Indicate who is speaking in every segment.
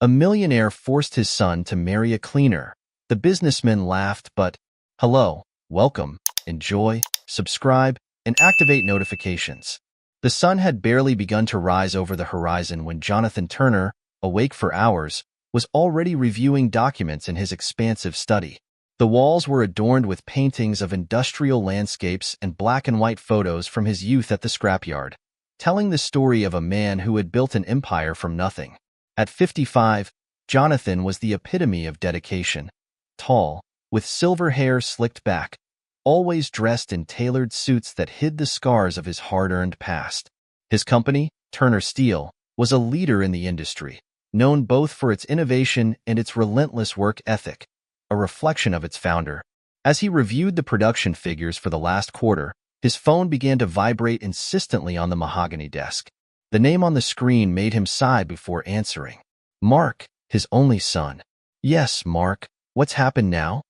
Speaker 1: A millionaire forced his son to marry a cleaner. The businessmen laughed, but, hello, welcome, enjoy, subscribe, and activate notifications. The sun had barely begun to rise over the horizon when Jonathan Turner, awake for hours, was already reviewing documents in his expansive study. The walls were adorned with paintings of industrial landscapes and black and white photos from his youth at the scrapyard, telling the story of a man who had built an empire from nothing. At 55, Jonathan was the epitome of dedication. Tall, with silver hair slicked back, always dressed in tailored suits that hid the scars of his hard-earned past. His company, Turner Steel, was a leader in the industry, known both for its innovation and its relentless work ethic, a reflection of its founder. As he reviewed the production figures for the last quarter, his phone began to vibrate insistently on the mahogany desk. The name on the screen made him sigh before answering. Mark, his only son. Yes, Mark, what's happened now?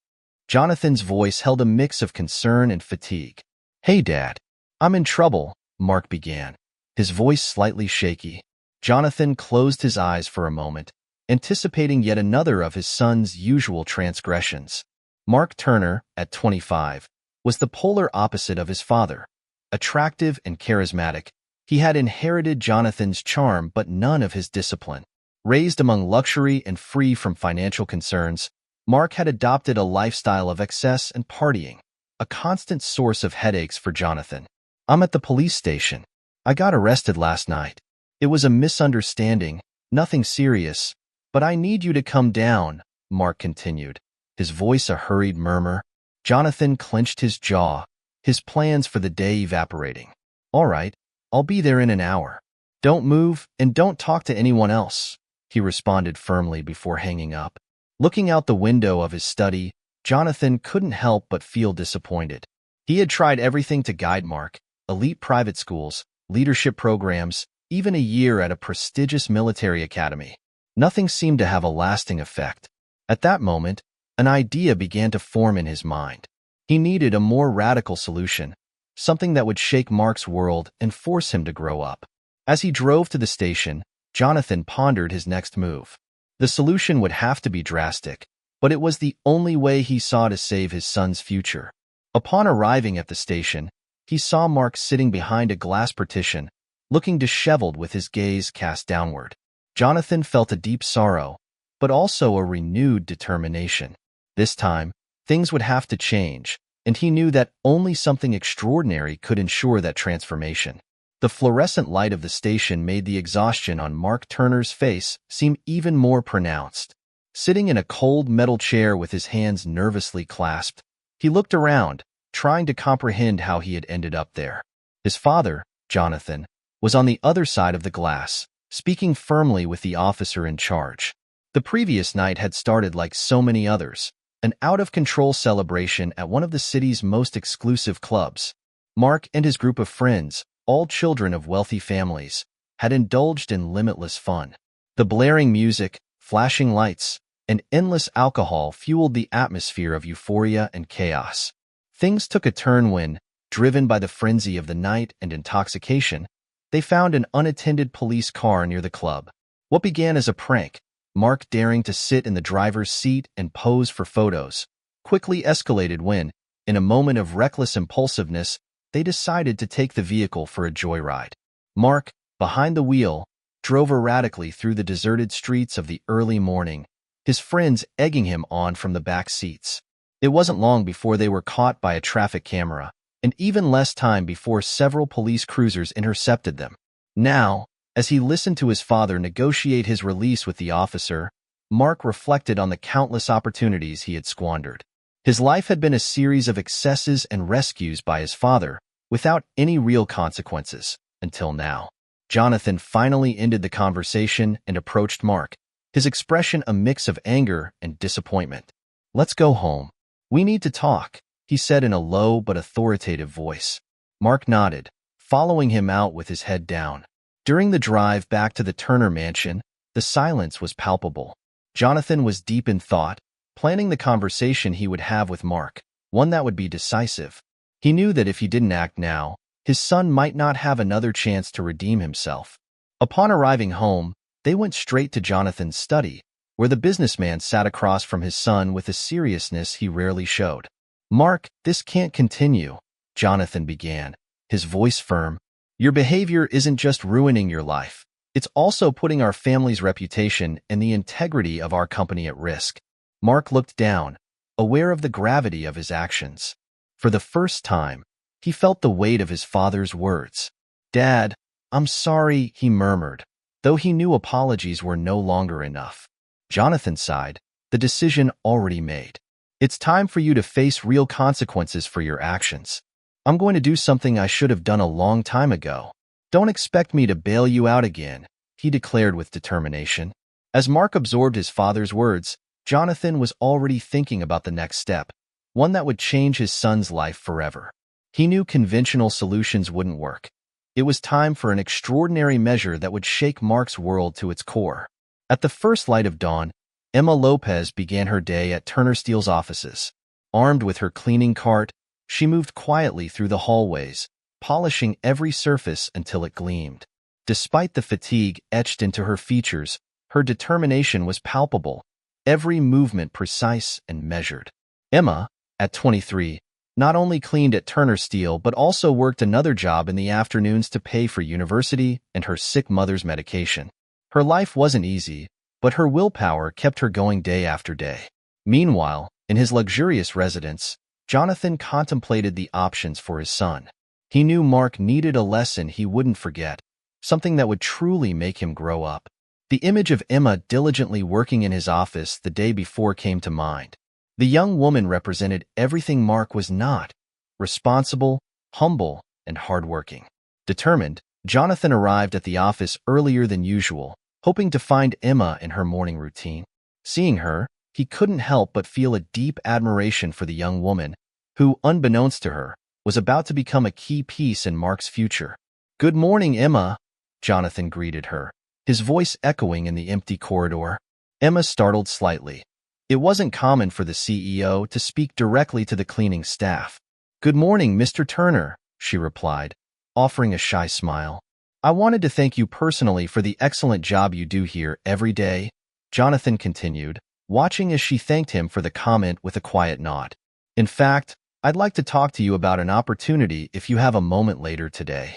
Speaker 1: Jonathan's voice held a mix of concern and fatigue. Hey, Dad. I'm in trouble, Mark began, his voice slightly shaky. Jonathan closed his eyes for a moment, anticipating yet another of his son's usual transgressions. Mark Turner, at 25, was the polar opposite of his father. Attractive and charismatic, he had inherited Jonathan's charm but none of his discipline. Raised among luxury and free from financial concerns, Mark had adopted a lifestyle of excess and partying, a constant source of headaches for Jonathan. I'm at the police station. I got arrested last night. It was a misunderstanding, nothing serious, but I need you to come down, Mark continued, his voice a hurried murmur. Jonathan clenched his jaw, his plans for the day evaporating. All right, I'll be there in an hour. Don't move and don't talk to anyone else, he responded firmly before hanging up. Looking out the window of his study, Jonathan couldn't help but feel disappointed. He had tried everything to guide Mark: elite private schools, leadership programs, even a year at a prestigious military academy. Nothing seemed to have a lasting effect. At that moment, an idea began to form in his mind. He needed a more radical solution, something that would shake Mark's world and force him to grow up. As he drove to the station, Jonathan pondered his next move. The solution would have to be drastic, but it was the only way he saw to save his son's future. Upon arriving at the station, he saw Mark sitting behind a glass partition, looking disheveled with his gaze cast downward. Jonathan felt a deep sorrow, but also a renewed determination. This time, things would have to change, and he knew that only something extraordinary could ensure that transformation. The fluorescent light of the station made the exhaustion on Mark Turner's face seem even more pronounced. Sitting in a cold metal chair with his hands nervously clasped, he looked around, trying to comprehend how he had ended up there. His father, Jonathan, was on the other side of the glass, speaking firmly with the officer in charge. The previous night had started like so many others, an out-of-control celebration at one of the city's most exclusive clubs. Mark and his group of friends, all children of wealthy families, had indulged in limitless fun. The blaring music, flashing lights, and endless alcohol fueled the atmosphere of euphoria and chaos. Things took a turn when, driven by the frenzy of the night and intoxication, they found an unattended police car near the club. What began as a prank, Mark daring to sit in the driver's seat and pose for photos, quickly escalated when, in a moment of reckless impulsiveness, they decided to take the vehicle for a joyride. Mark, behind the wheel, drove erratically through the deserted streets of the early morning, his friends egging him on from the back seats. It wasn't long before they were caught by a traffic camera, and even less time before several police cruisers intercepted them. Now, as he listened to his father negotiate his release with the officer, Mark reflected on the countless opportunities he had squandered. His life had been a series of excesses and rescues by his father, without any real consequences, until now. Jonathan finally ended the conversation and approached Mark, his expression a mix of anger and disappointment. Let's go home. We need to talk, he said in a low but authoritative voice. Mark nodded, following him out with his head down. During the drive back to the Turner mansion, the silence was palpable. Jonathan was deep in thought, planning the conversation he would have with Mark, one that would be decisive. He knew that if he didn't act now, his son might not have another chance to redeem himself. Upon arriving home, They went straight to Jonathan's study, where the businessman sat across from his son with a seriousness he rarely showed. "Mark, this can't continue," Jonathan began, his voice firm. "Your behavior isn't just ruining your life. It's also putting our family's reputation and the integrity of our company at risk." Mark looked down, aware of the gravity of his actions. For the first time, he felt the weight of his father's words. "Dad, I'm sorry," he murmured, though he knew apologies were no longer enough. Jonathan sighed, the decision already made. "It's time for you to face real consequences for your actions. I'm going to do something I should have done a long time ago. Don't expect me to bail you out again," he declared with determination. As Mark absorbed his father's words, Jonathan was already thinking about the next step, one that would change his son's life forever. He knew conventional solutions wouldn't work. It was time for an extraordinary measure that would shake Mark's world to its core. At the first light of dawn, Emma Lopez began her day at Turner Steele's offices. Armed with her cleaning cart, she moved quietly through the hallways, polishing every surface until it gleamed. Despite the fatigue etched into her features, her determination was palpable, every movement precise and measured. Emma, at 23, not only cleaned at Turner Steele but also worked another job in the afternoons to pay for university and her sick mother's medication. Her life wasn't easy, but her willpower kept her going day after day. Meanwhile, in his luxurious residence, Jonathan contemplated the options for his son. He knew Mark needed a lesson he wouldn't forget, something that would truly make him grow up. The image of Emma diligently working in his office the day before came to mind. The young woman represented everything Mark was not: responsible, humble, and hardworking. Determined, Jonathan arrived at the office earlier than usual, hoping to find Emma in her morning routine. Seeing her, he couldn't help but feel a deep admiration for the young woman, who, unbeknownst to her, was about to become a key piece in Mark's future. "Good morning, Emma," Jonathan greeted her, his voice echoing in the empty corridor. Emma startled slightly. It wasn't common for the CEO to speak directly to the cleaning staff. "Good morning, Mr. Turner," she replied, offering a shy smile. "I wanted to thank you personally for the excellent job you do here every day," Jonathan continued, watching as she thanked him for the comment with a quiet nod. "In fact, I'd like to talk to you about an opportunity if you have a moment later today."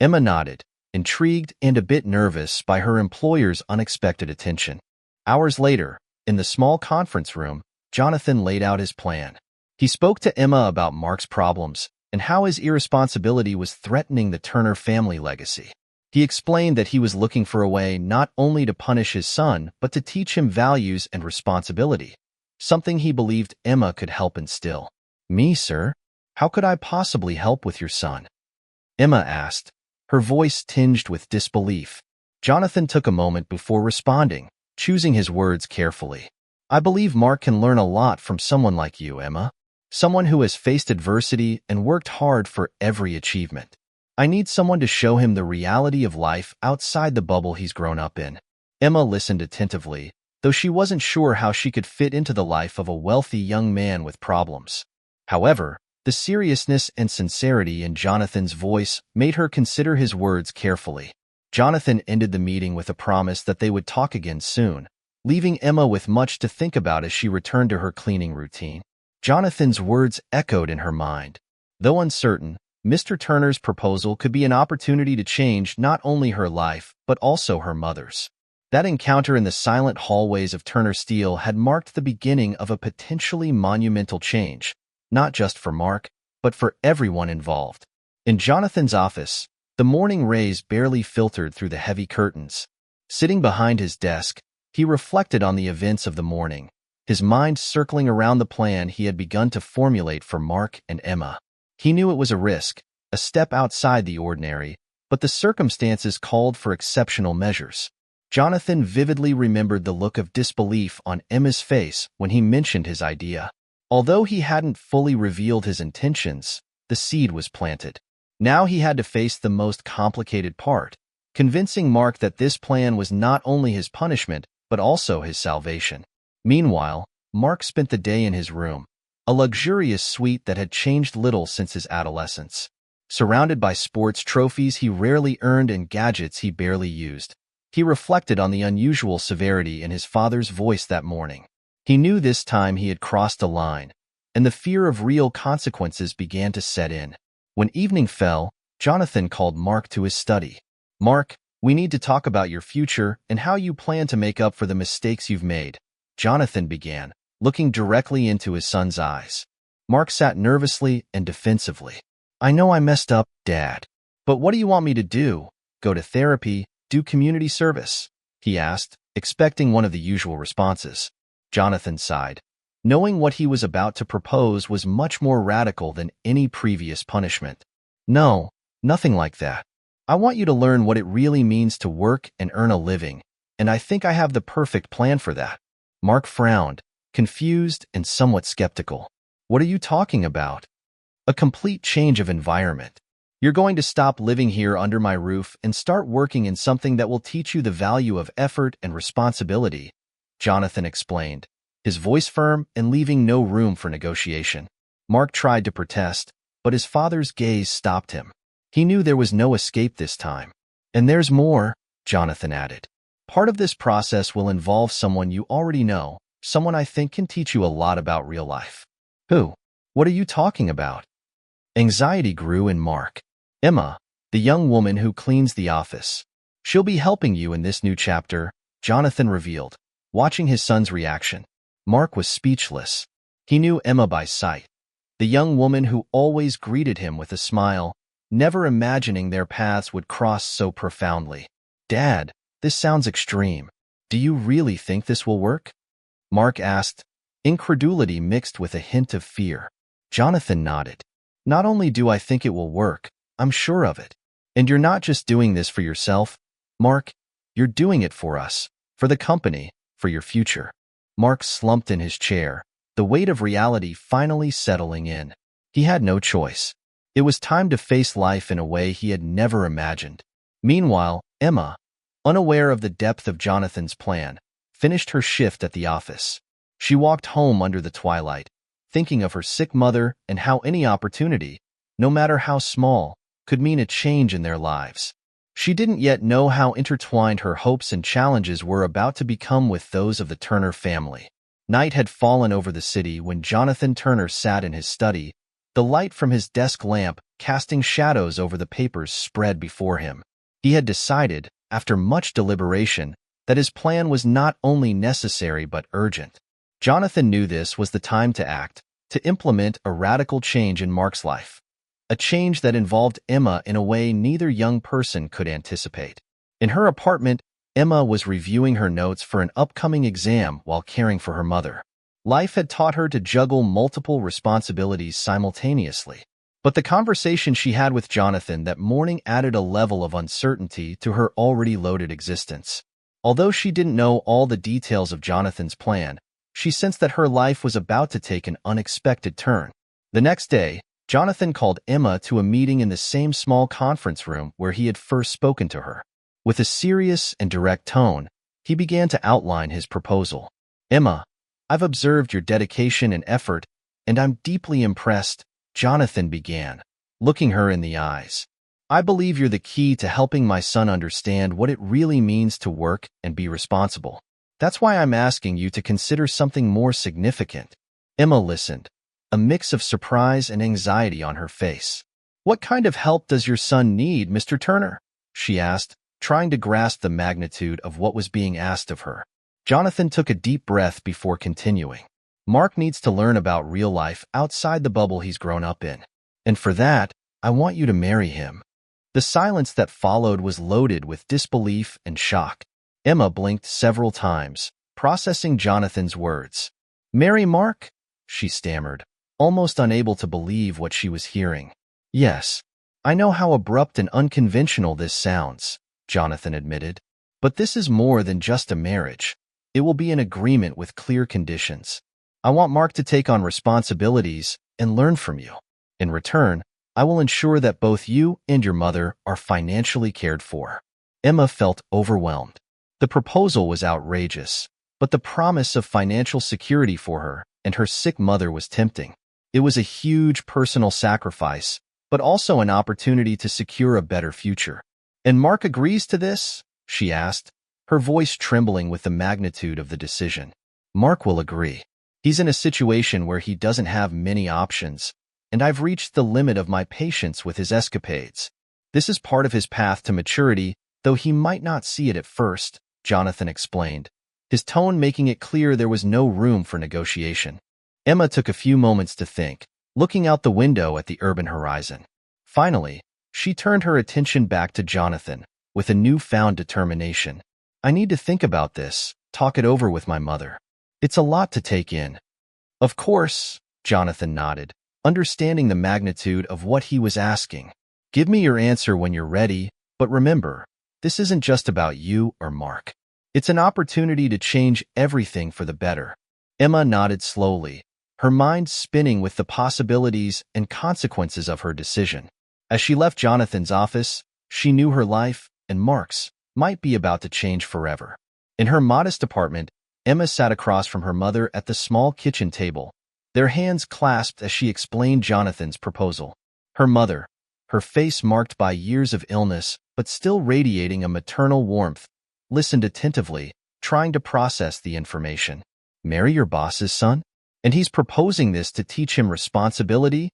Speaker 1: Emma nodded, intrigued and a bit nervous by her employer's unexpected attention. Hours later, in the small conference room, Jonathan laid out his plan. He spoke to Emma about Mark's problems and how his irresponsibility was threatening the Turner family legacy. He explained that he was looking for a way not only to punish his son, but to teach him values and responsibility, something he believed Emma could help instill. "Me, sir? How could I possibly help with your son?" Emma asked, her voice tinged with disbelief. Jonathan took a moment before responding, choosing his words carefully. "I believe Mark can learn a lot from someone like you, Emma. Someone who has faced adversity and worked hard for every achievement. I need someone to show him the reality of life outside the bubble he's grown up in." Emma listened attentively, though she wasn't sure how she could fit into the life of a wealthy young man with problems. However, the seriousness and sincerity in Jonathan's voice made her consider his words carefully. Jonathan ended the meeting with a promise that they would talk again soon, leaving Emma with much to think about as she returned to her cleaning routine. Jonathan's words echoed in her mind. Though uncertain, Mr. Turner's proposal could be an opportunity to change not only her life, but also her mother's. That encounter in the silent hallways of Turner Steele had marked the beginning of a potentially monumental change, not just for Mark, but for everyone involved. In Jonathan's office, the morning rays barely filtered through the heavy curtains. Sitting behind his desk, he reflected on the events of the morning, his mind circling around the plan he had begun to formulate for Mark and Emma. He knew it was a risk, a step outside the ordinary, but the circumstances called for exceptional measures. Jonathan vividly remembered the look of disbelief on Emma's face when he mentioned his idea. Although he hadn't fully revealed his intentions, the seed was planted. Now he had to face the most complicated part, convincing Mark that this plan was not only his punishment, but also his salvation. Meanwhile, Mark spent the day in his room, a luxurious suite that had changed little since his adolescence. Surrounded by sports trophies he rarely earned and gadgets he barely used, He reflected on the unusual severity in his father's voice that morning. He knew this time he had crossed a line, and the fear of real consequences began to set in. When evening fell, Jonathan called Mark to his study. "Mark, we need to talk about your future and how you plan to make up for the mistakes you've made," Jonathan began, looking directly into his son's eyes. Mark sat nervously and defensively. "I know I messed up, Dad. But what do you want me to do? Go to therapy? Do community service?" he asked, expecting one of the usual responses. Jonathan sighed. Knowing what he was about to propose was much more radical than any previous punishment. "No, nothing like that. I want you to learn what it really means to work and earn a living, and I think I have the perfect plan for that." Mark frowned, confused and somewhat skeptical. "What are you talking about?" "A complete change of environment. You're going to stop living here under my roof and start working in something that will teach you the value of effort and responsibility," Jonathan explained, his voice firm and leaving no room for negotiation. Mark tried to protest, but his father's gaze stopped him. He knew there was no escape this time. "And there's more," Jonathan added. "Part of this process will involve someone you already know, someone I think can teach you a lot about real life." "Who? What are you talking about?" Anxiety grew in Mark. "Emma, the young woman who cleans the office. She'll be helping you in this new chapter," Jonathan revealed, watching his son's reaction. Mark was speechless. He knew Emma by sight, the young woman who always greeted him with a smile, never imagining their paths would cross so profoundly. "Dad, this sounds extreme. Do you really think this will work?" Mark asked, incredulity mixed with a hint of fear. Jonathan nodded. "Not only do I think it will work, I'm sure of it. And you're not just doing this for yourself, Mark. You're doing it for us, for the company, for your future." Mark slumped in his chair, the weight of reality finally settling in. He had no choice. It was time to face life in a way he had never imagined. Meanwhile, Emma, unaware of the depth of Jonathan's plan, finished her shift at the office. She walked home under the twilight, thinking of her sick mother and how any opportunity, no matter how small, could mean a change in their lives. She didn't yet know how intertwined her hopes and challenges were about to become with those of the Turner family. Night had fallen over the city when Jonathan Turner sat in his study, the light from his desk lamp casting shadows over the papers spread before him. He had decided, after much deliberation, that his plan was not only necessary but urgent. Jonathan knew this was the time to act, to implement a radical change in Mark's life. A change that involved Emma in a way neither young person could anticipate. In her apartment, Emma was reviewing her notes for an upcoming exam while caring for her mother. Life had taught her to juggle multiple responsibilities simultaneously. But the conversation she had with Jonathan that morning added a level of uncertainty to her already loaded existence. Although she didn't know all the details of Jonathan's plan, she sensed that her life was about to take an unexpected turn. The next day, Jonathan called Emma to a meeting in the same small conference room where he had first spoken to her. With a serious and direct tone, he began to outline his proposal. "Emma, I've observed your dedication and effort, and I'm deeply impressed," Jonathan began, looking her in the eyes. "I believe you're the key to helping my son understand what it really means to work and be responsible. That's why I'm asking you to consider something more significant." Emma listened, a mix of surprise and anxiety on her face. "What kind of help does your son need, Mr. Turner?" she asked, trying to grasp the magnitude of what was being asked of her. Jonathan took a deep breath before continuing. "Mark needs to learn about real life outside the bubble he's grown up in. And for that, I want you to marry him." The silence that followed was loaded with disbelief and shock. Emma blinked several times, processing Jonathan's words. "Marry Mark?" she stammered, almost unable to believe what she was hearing. "Yes, I know how abrupt and unconventional this sounds," Jonathan admitted. "But this is more than just a marriage. It will be an agreement with clear conditions. I want Mark to take on responsibilities and learn from you. In return, I will ensure that both you and your mother are financially cared for." Emma felt overwhelmed. The proposal was outrageous, but the promise of financial security for her and her sick mother was tempting. It was a huge personal sacrifice, but also an opportunity to secure a better future. "And Mark agrees to this?" she asked, her voice trembling with the magnitude of the decision. Mark will agree. He's in a situation where he doesn't have many options, and I've reached the limit of my patience with his escapades. This is part of his path to maturity, though he might not see it at first, Jonathan explained, his tone making it clear there was no room for negotiation. Emma took a few moments to think, looking out the window at the urban horizon. Finally, she turned her attention back to Jonathan, with a newfound determination. I need to think about this, talk it over with my mother. It's a lot to take in. Of course, Jonathan nodded, understanding the magnitude of what he was asking. Give me your answer when you're ready, but remember, this isn't just about you or Mark. It's an opportunity to change everything for the better. Emma nodded slowly, her mind spinning with the possibilities and consequences of her decision. As she left Jonathan's office, she knew her life, and Mark's, might be about to change forever. In her modest apartment, Emma sat across from her mother at the small kitchen table, their hands clasped as she explained Jonathan's proposal. Her mother, her face marked by years of illness but still radiating a maternal warmth, listened attentively, trying to process the information. Marry your boss's son? And he's proposing this to teach him responsibility?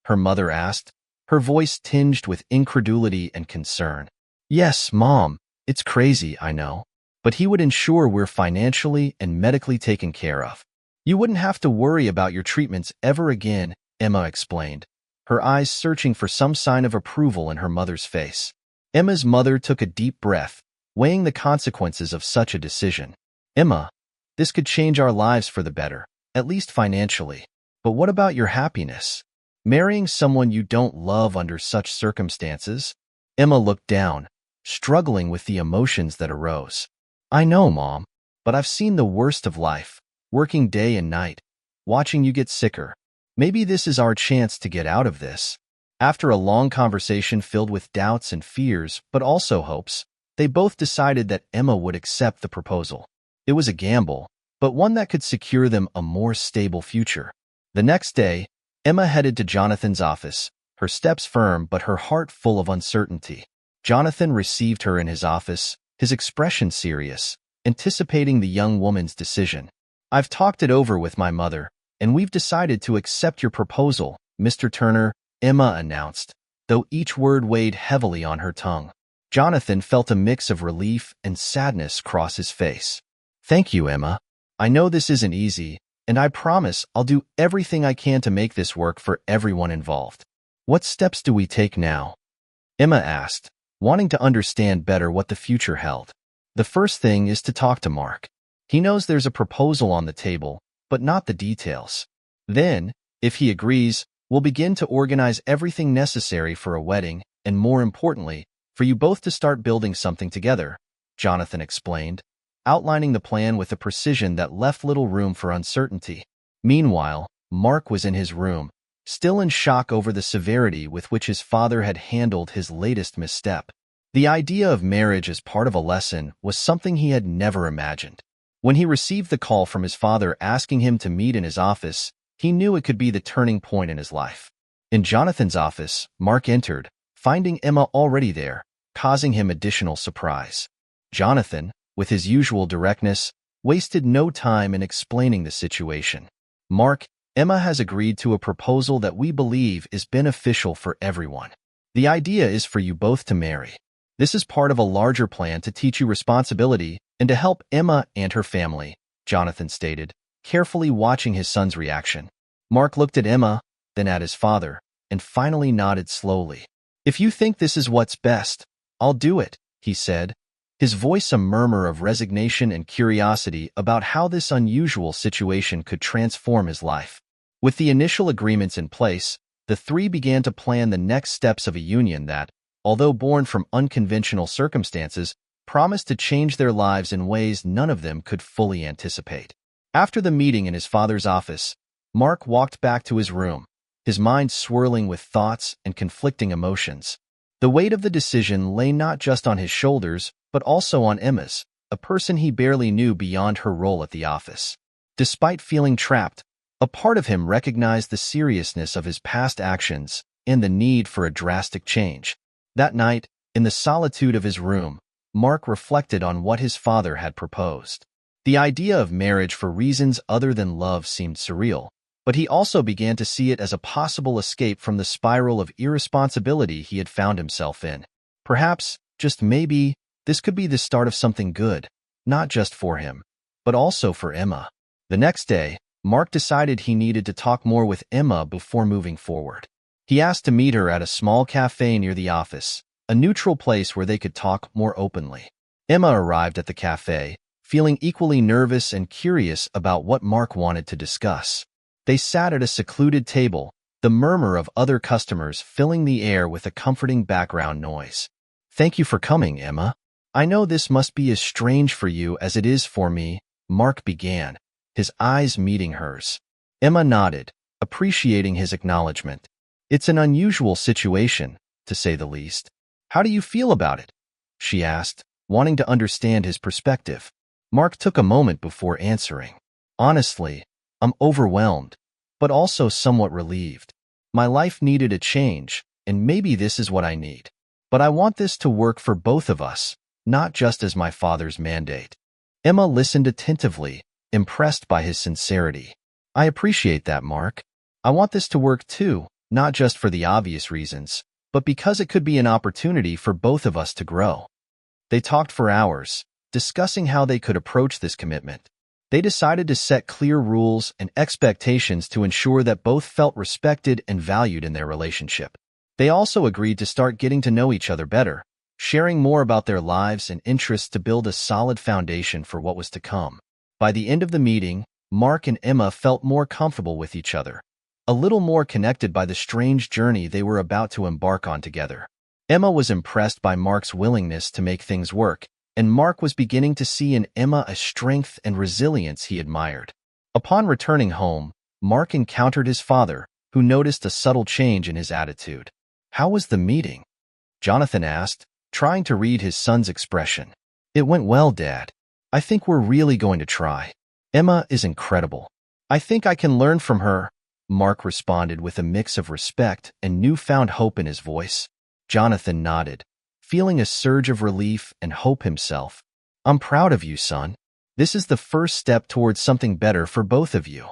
Speaker 1: Her mother asked, her voice tinged with incredulity and concern. Yes, Mom, it's crazy, I know. But he would ensure we're financially and medically taken care of. You wouldn't have to worry about your treatments ever again, Emma explained, her eyes searching for some sign of approval in her mother's face. Emma's mother took a deep breath, weighing the consequences of such a decision. Emma, this could change our lives for the better, at least financially. But what about your happiness? Marrying someone you don't love under such circumstances? Emma looked down, struggling with the emotions that arose. I know, Mom, but I've seen the worst of life, working day and night, watching you get sicker. Maybe this is our chance to get out of this. After a long conversation filled with doubts and fears, but also hopes, they both decided that Emma would accept the proposal. It was a gamble, but one that could secure them a more stable future. The next day, Emma headed to Jonathan's office, her steps firm but her heart full of uncertainty. Jonathan received her in his office, his expression serious, anticipating the young woman's decision. I've talked it over with my mother, and we've decided to accept your proposal, Mr. Turner, Emma announced, though each word weighed heavily on her tongue. Jonathan felt a mix of relief and sadness cross his face. Thank you, Emma. I know this isn't easy, and I promise I'll do everything I can to make this work for everyone involved. What steps do we take now? Emma asked, wanting to understand better what the future held. The first thing is to talk to Mark. He knows there's a proposal on the table, but not the details. Then, if he agrees, we'll begin to organize everything necessary for a wedding, and more importantly, for you both to start building something together, Jonathan explained, outlining the plan with a precision that left little room for uncertainty. Meanwhile, Mark was in his room, still in shock over the severity with which his father had handled his latest misstep. The idea of marriage as part of a lesson was something he had never imagined. When he received the call from his father asking him to meet in his office, he knew it could be the turning point in his life. In Jonathan's office, Mark entered, finding Emma already there, causing him additional surprise. Jonathan, with his usual directness, wasted no time in explaining the situation. Mark, Emma has agreed to a proposal that we believe is beneficial for everyone. The idea is for you both to marry. This is part of a larger plan to teach you responsibility and to help Emma and her family, Jonathan stated, carefully watching his son's reaction. Mark looked at Emma, then at his father, and finally nodded slowly. If you think this is what's best, I'll do it, he said, his voice a murmur of resignation and curiosity about how this unusual situation could transform his life. With the initial agreements in place, the three began to plan the next steps of a union that, although born from unconventional circumstances, promised to change their lives in ways none of them could fully anticipate. After the meeting in his father's office, Mark walked back to his room, his mind swirling with thoughts and conflicting emotions. The weight of the decision lay not just on his shoulders, but also on Emma's, a person he barely knew beyond her role at the office. Despite feeling trapped, a part of him recognized the seriousness of his past actions and the need for a drastic change. That night, in the solitude of his room, Mark reflected on what his father had proposed. The idea of marriage for reasons other than love seemed surreal, but he also began to see it as a possible escape from the spiral of irresponsibility he had found himself in. Perhaps, just maybe, this could be the start of something good, not just for him, but also for Emma. The next day, Mark decided he needed to talk more with Emma before moving forward. He asked to meet her at a small cafe near the office, a neutral place where they could talk more openly. Emma arrived at the cafe, feeling equally nervous and curious about what Mark wanted to discuss. They sat at a secluded table, the murmur of other customers filling the air with a comforting background noise. "Thank you for coming, Emma. I know this must be as strange for you as it is for me," Mark began, his eyes meeting hers. Emma nodded, appreciating his acknowledgement. "It's an unusual situation, to say the least. How do you feel about it?" she asked, wanting to understand his perspective. Mark took a moment before answering. "Honestly, I'm overwhelmed, but also somewhat relieved. My life needed a change, and maybe this is what I need. But I want this to work for both of us, not just as my father's mandate." Emma listened attentively, impressed by his sincerity. "I appreciate that, Mark. I want this to work too, not just for the obvious reasons, but because it could be an opportunity for both of us to grow." They talked for hours, discussing how they could approach this commitment. They decided to set clear rules and expectations to ensure that both felt respected and valued in their relationship. They also agreed to start getting to know each other better, sharing more about their lives and interests to build a solid foundation for what was to come. By the end of the meeting, Mark and Emma felt more comfortable with each other, a little more connected by the strange journey they were about to embark on together. Emma was impressed by Mark's willingness to make things work, and Mark was beginning to see in Emma a strength and resilience he admired. Upon returning home, Mark encountered his father, who noticed a subtle change in his attitude. "How was the meeting?" Jonathan asked, trying to read his son's expression. "It went well, Dad. I think we're really going to try. Emma is incredible. I think I can learn from her," Mark responded with a mix of respect and newfound hope in his voice. Jonathan nodded, feeling a surge of relief and hope himself. "I'm proud of you, son. This is the first step towards something better for both of you."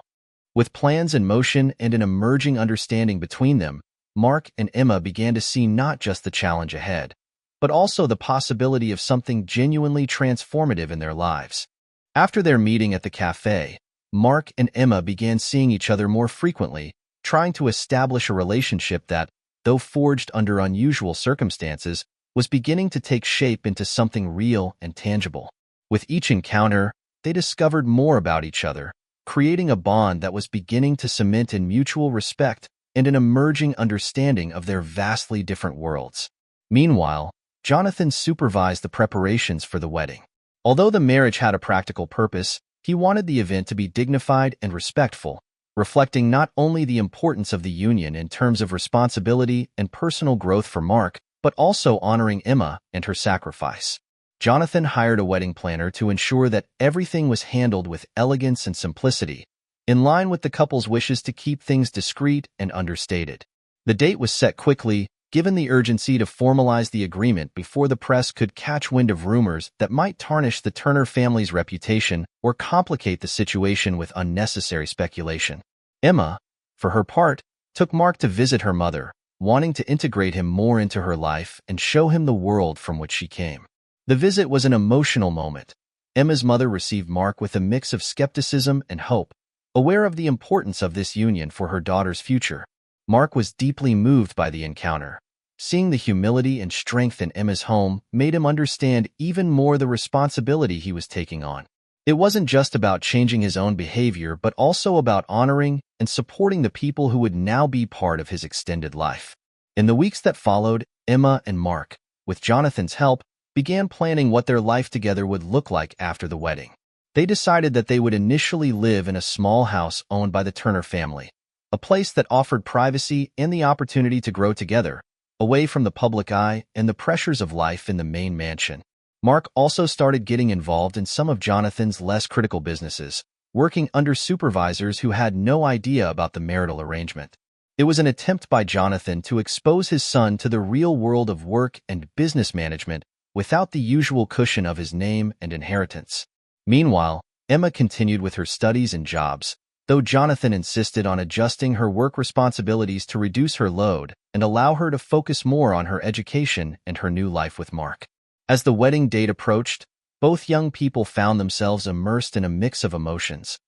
Speaker 1: With plans in motion and an emerging understanding between them, Mark and Emma began to see not just the challenge ahead, but also the possibility of something genuinely transformative in their lives. After their meeting at the cafe, Mark and Emma began seeing each other more frequently, trying to establish a relationship that, though forged under unusual circumstances, was beginning to take shape into something real and tangible. With each encounter, they discovered more about each other, creating a bond that was beginning to cement in mutual respect and an emerging understanding of their vastly different worlds. Meanwhile, Jonathan supervised the preparations for the wedding. Although the marriage had a practical purpose, he wanted the event to be dignified and respectful, reflecting not only the importance of the union in terms of responsibility and personal growth for Mark, but also honoring Emma and her sacrifice. Jonathan hired a wedding planner to ensure that everything was handled with elegance and simplicity, in line with the couple's wishes to keep things discreet and understated. The date was set quickly, given the urgency to formalize the agreement before the press could catch wind of rumors that might tarnish the Turner family's reputation or complicate the situation with unnecessary speculation. Emma, for her part, took Mark to visit her mother, wanting to integrate him more into her life and show him the world from which she came. The visit was an emotional moment. Emma's mother received Mark with a mix of skepticism and hope, aware of the importance of this union for her daughter's future. Mark was deeply moved by the encounter. Seeing the humility and strength in Emma's home made him understand even more the responsibility he was taking on. It wasn't just about changing his own behavior, but also about honoring and supporting the people who would now be part of his extended life. In the weeks that followed, Emma and Mark, with Jonathan's help, began planning what their life together would look like after the wedding. They decided that they would initially live in a small house owned by the Turner family, a place that offered privacy and the opportunity to grow together, away from the public eye and the pressures of life in the main mansion. Mark also started getting involved in some of Jonathan's less critical businesses, working under supervisors who had no idea about the marital arrangement. It was an attempt by Jonathan to expose his son to the real world of work and business management without the usual cushion of his name and inheritance. Meanwhile, Emma continued with her studies and jobs, though Jonathan insisted on adjusting her work responsibilities to reduce her load and allow her to focus more on her education and her new life with Mark. As the wedding date approached, both young people found themselves immersed in a mix of emotions: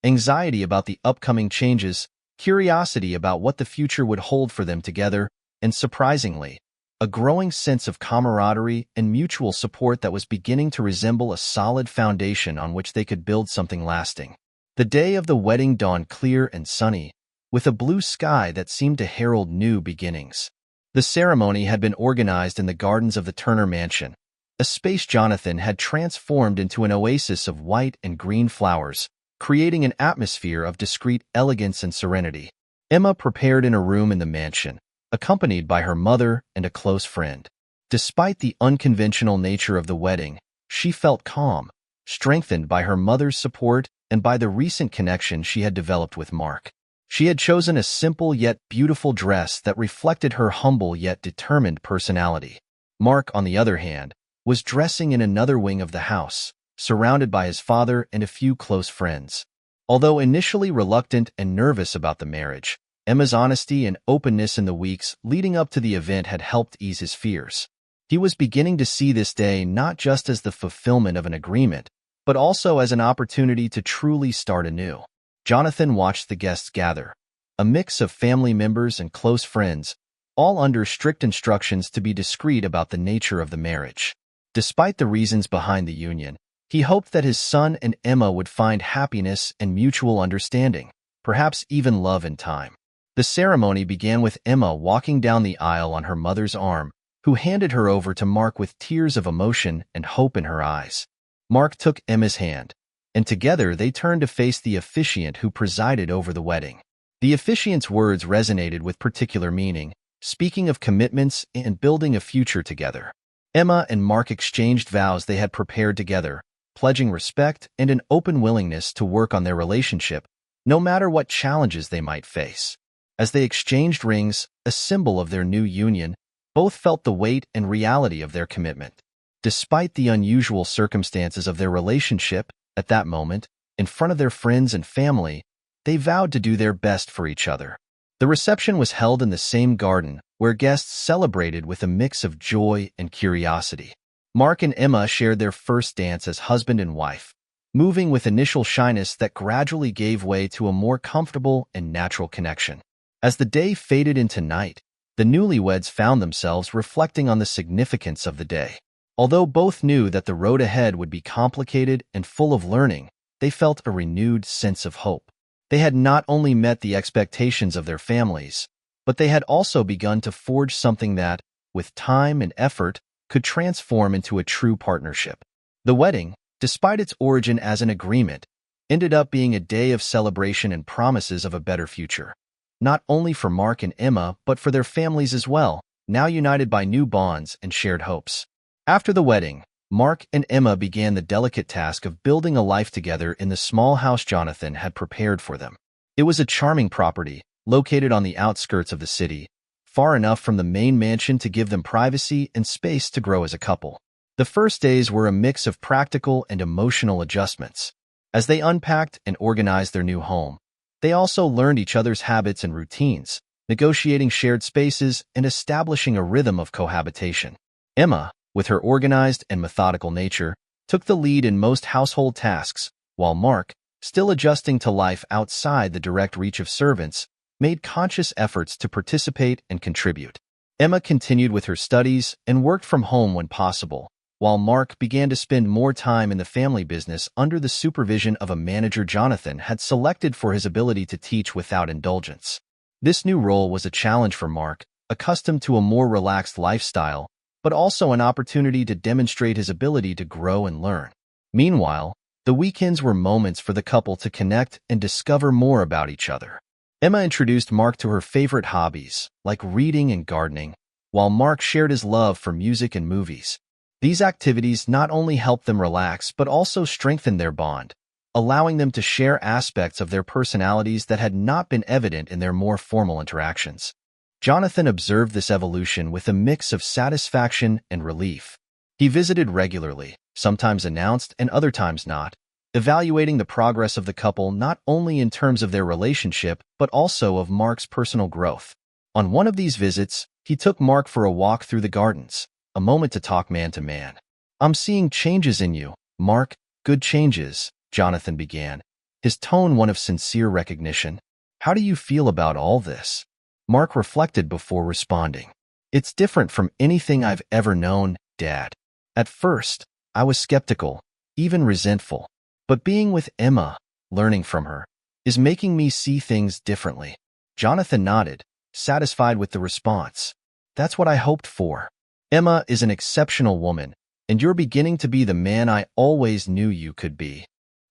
Speaker 1: anxiety about the upcoming changes, curiosity about what the future would hold for them together, and surprisingly, a growing sense of camaraderie and mutual support that was beginning to resemble a solid foundation on which they could build something lasting. The day of the wedding dawned clear and sunny, with a blue sky that seemed to herald new beginnings. The ceremony had been organized in the gardens of the Turner Mansion, a space Jonathan had transformed into an oasis of white and green flowers, creating an atmosphere of discreet elegance and serenity. Emma prepared in a room in the mansion, accompanied by her mother and a close friend. Despite the unconventional nature of the wedding, she felt calm, strengthened by her mother's support and by the recent connection she had developed with Mark. She had chosen a simple yet beautiful dress that reflected her humble yet determined personality. Mark, on the other hand, was dressing in another wing of the house, surrounded by his father and a few close friends. Although initially reluctant and nervous about the marriage, Emma's honesty and openness in the weeks leading up to the event had helped ease his fears. He was beginning to see this day not just as the fulfillment of an agreement, but also as an opportunity to truly start anew. Jonathan watched the guests gather, a mix of family members and close friends, all under strict instructions to be discreet about the nature of the marriage. Despite the reasons behind the union, he hoped that his son and Emma would find happiness and mutual understanding, perhaps even love in time. The ceremony began with Emma walking down the aisle on her mother's arm, who handed her over to Mark with tears of emotion and hope in her eyes. Mark took Emma's hand, and together they turned to face the officiant who presided over the wedding. The officiant's words resonated with particular meaning, speaking of commitments and building a future together. Emma and Mark exchanged vows they had prepared together, pledging respect and an open willingness to work on their relationship, no matter what challenges they might face. As they exchanged rings, a symbol of their new union, both felt the weight and reality of their commitment. Despite the unusual circumstances of their relationship, at that moment, in front of their friends and family, they vowed to do their best for each other. The reception was held in the same garden, where guests celebrated with a mix of joy and curiosity. Mark and Emma shared their first dance as husband and wife, moving with initial shyness that gradually gave way to a more comfortable and natural connection. As the day faded into night, the newlyweds found themselves reflecting on the significance of the day. Although both knew that the road ahead would be complicated and full of learning, they felt a renewed sense of hope. They had not only met the expectations of their families, but they had also begun to forge something that, with time and effort, could transform into a true partnership. The wedding, despite its origin as an agreement, ended up being a day of celebration and promises of a better future. Not only for Mark and Emma, but for their families as well, now united by new bonds and shared hopes. After the wedding, Mark and Emma began the delicate task of building a life together in the small house Jonathan had prepared for them. It was a charming property, located on the outskirts of the city, far enough from the main mansion to give them privacy and space to grow as a couple. The first days were a mix of practical and emotional adjustments. As they unpacked and organized their new home, they also learned each other's habits and routines, negotiating shared spaces and establishing a rhythm of cohabitation. Emma, with her organized and methodical nature, took the lead in most household tasks, while Mark, still adjusting to life outside the direct reach of servants, made conscious efforts to participate and contribute. Emma continued with her studies and worked from home when possible, while Mark began to spend more time in the family business under the supervision of a manager Jonathan had selected for his ability to teach without indulgence. This new role was a challenge for Mark, accustomed to a more relaxed lifestyle, but also an opportunity to demonstrate his ability to grow and learn. Meanwhile, the weekends were moments for the couple to connect and discover more about each other. Emma introduced Mark to her favorite hobbies, like reading and gardening, while Mark shared his love for music and movies. These activities not only helped them relax but also strengthened their bond, allowing them to share aspects of their personalities that had not been evident in their more formal interactions. Jonathan observed this evolution with a mix of satisfaction and relief. He visited regularly, sometimes announced and other times not, evaluating the progress of the couple not only in terms of their relationship but also of Mark's personal growth. On one of these visits, he took Mark for a walk through the gardens, a moment to talk man to man. "I'm seeing changes in you, Mark, good changes," Jonathan began, his tone one of sincere recognition. "How do you feel about all this?" Mark reflected before responding. "It's different from anything I've ever known, Dad. At first, I was skeptical, even resentful. But being with Emma, learning from her, is making me see things differently." Jonathan nodded, satisfied with the response. "That's what I hoped for. Emma is an exceptional woman, and you're beginning to be the man I always knew you could be."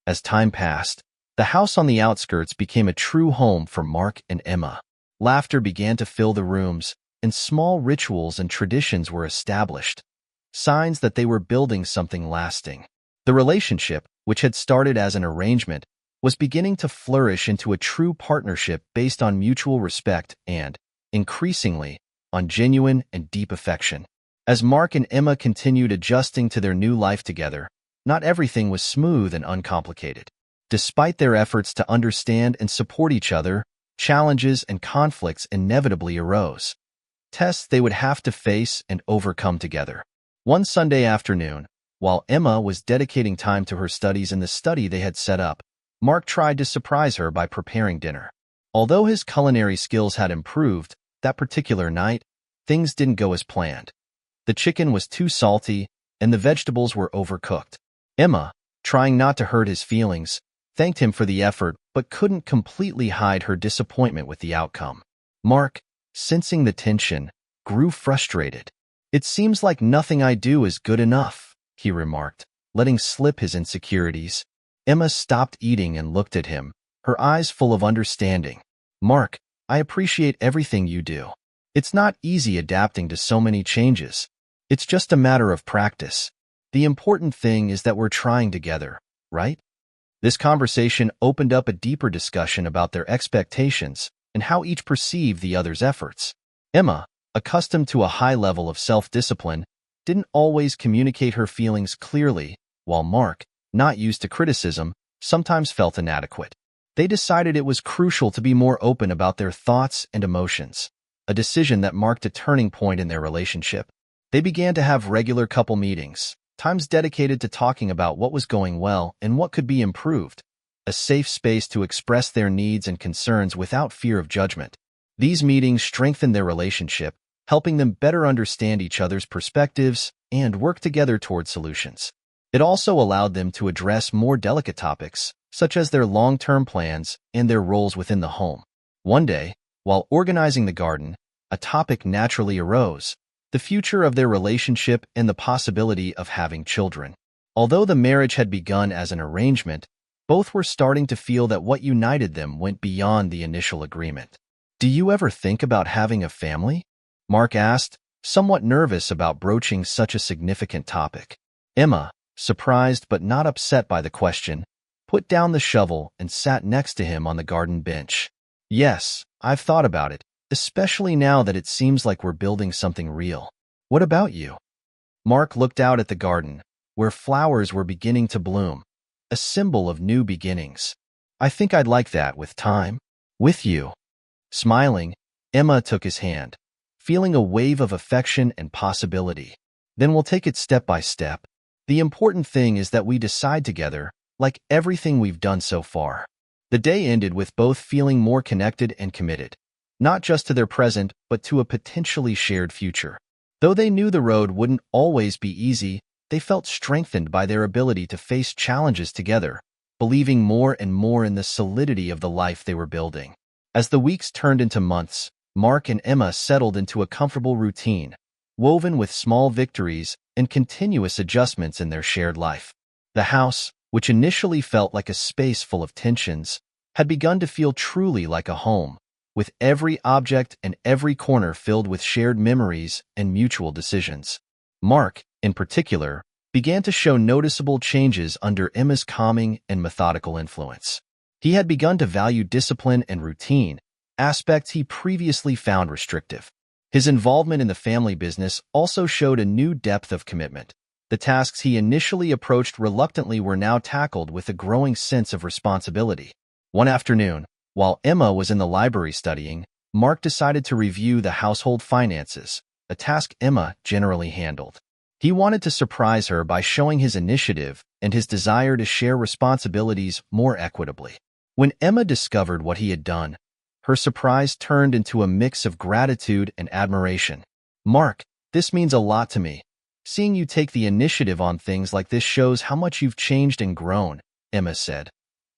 Speaker 1: As time passed, the house on the outskirts became a true home for Mark and Emma. Laughter began to fill the rooms, and small rituals and traditions were established, signs that they were building something lasting. The relationship, which had started as an arrangement, was beginning to flourish into a true partnership based on mutual respect and, increasingly, on genuine and deep affection. As Mark and Emma continued adjusting to their new life together, not everything was smooth and uncomplicated. Despite their efforts to understand and support each other, challenges and conflicts inevitably arose, tests they would have to face and overcome together. One Sunday afternoon, while Emma was dedicating time to her studies in the study they had set up, Mark tried to surprise her by preparing dinner. Although his culinary skills had improved, that particular night, things didn't go as planned. The chicken was too salty, and the vegetables were overcooked. Emma, trying not to hurt his feelings, thanked him for the effort but couldn't completely hide her disappointment with the outcome. Mark, sensing the tension, grew frustrated. "It seems like nothing I do is good enough," he remarked, letting slip his insecurities. Emma stopped eating and looked at him, her eyes full of understanding. "Mark, I appreciate everything you do. It's not easy adapting to so many changes. It's just a matter of practice. The important thing is that we're trying together, right?" This conversation opened up a deeper discussion about their expectations and how each perceived the other's efforts. Emma, accustomed to a high level of self-discipline, didn't always communicate her feelings clearly, while Mark, not used to criticism, sometimes felt inadequate. They decided it was crucial to be more open about their thoughts and emotions, a decision that marked a turning point in their relationship. They began to have regular couple meetings, times dedicated to talking about what was going well and what could be improved, a safe space to express their needs and concerns without fear of judgment. These meetings strengthened their relationship, helping them better understand each other's perspectives and work together toward solutions. It also allowed them to address more delicate topics, such as their long-term plans and their roles within the home. One day, while organizing the garden, a topic naturally arose: the future of their relationship and the possibility of having children. Although the marriage had begun as an arrangement, both were starting to feel that what united them went beyond the initial agreement. "Do you ever think about having a family?" Mark asked, somewhat nervous about broaching such a significant topic. Emma, surprised but not upset by the question, put down the shovel and sat next to him on the garden bench. "Yes, I've thought about it, especially now that it seems like we're building something real. What about you?" Mark looked out at the garden, where flowers were beginning to bloom, a symbol of new beginnings. "I think I'd like that with time. With you." Smiling, Emma took his hand, feeling a wave of affection and possibility. "Then we'll take it step by step. The important thing is that we decide together, like everything we've done so far." The day ended with both feeling more connected and committed, not just to their present, but to a potentially shared future. Though they knew the road wouldn't always be easy, they felt strengthened by their ability to face challenges together, believing more and more in the solidity of the life they were building. As the weeks turned into months, Mark and Emma settled into a comfortable routine, woven with small victories and continuous adjustments in their shared life. The house, which initially felt like a space full of tensions, had begun to feel truly like a home, with every object and every corner filled with shared memories and mutual decisions. Mark, in particular, began to show noticeable changes under Emma's calming and methodical influence. He had begun to value discipline and routine, aspects he previously found restrictive. His involvement in the family business also showed a new depth of commitment, The tasks he initially approached reluctantly were now tackled with a growing sense of responsibility. One afternoon, while Emma was in the library studying, Mark decided to review the household finances, a task Emma generally handled. He wanted to surprise her by showing his initiative and his desire to share responsibilities more equitably. When Emma discovered what he had done, her surprise turned into a mix of gratitude and admiration. "Mark, this means a lot to me. Seeing you take the initiative on things like this shows how much you've changed and grown," Emma said,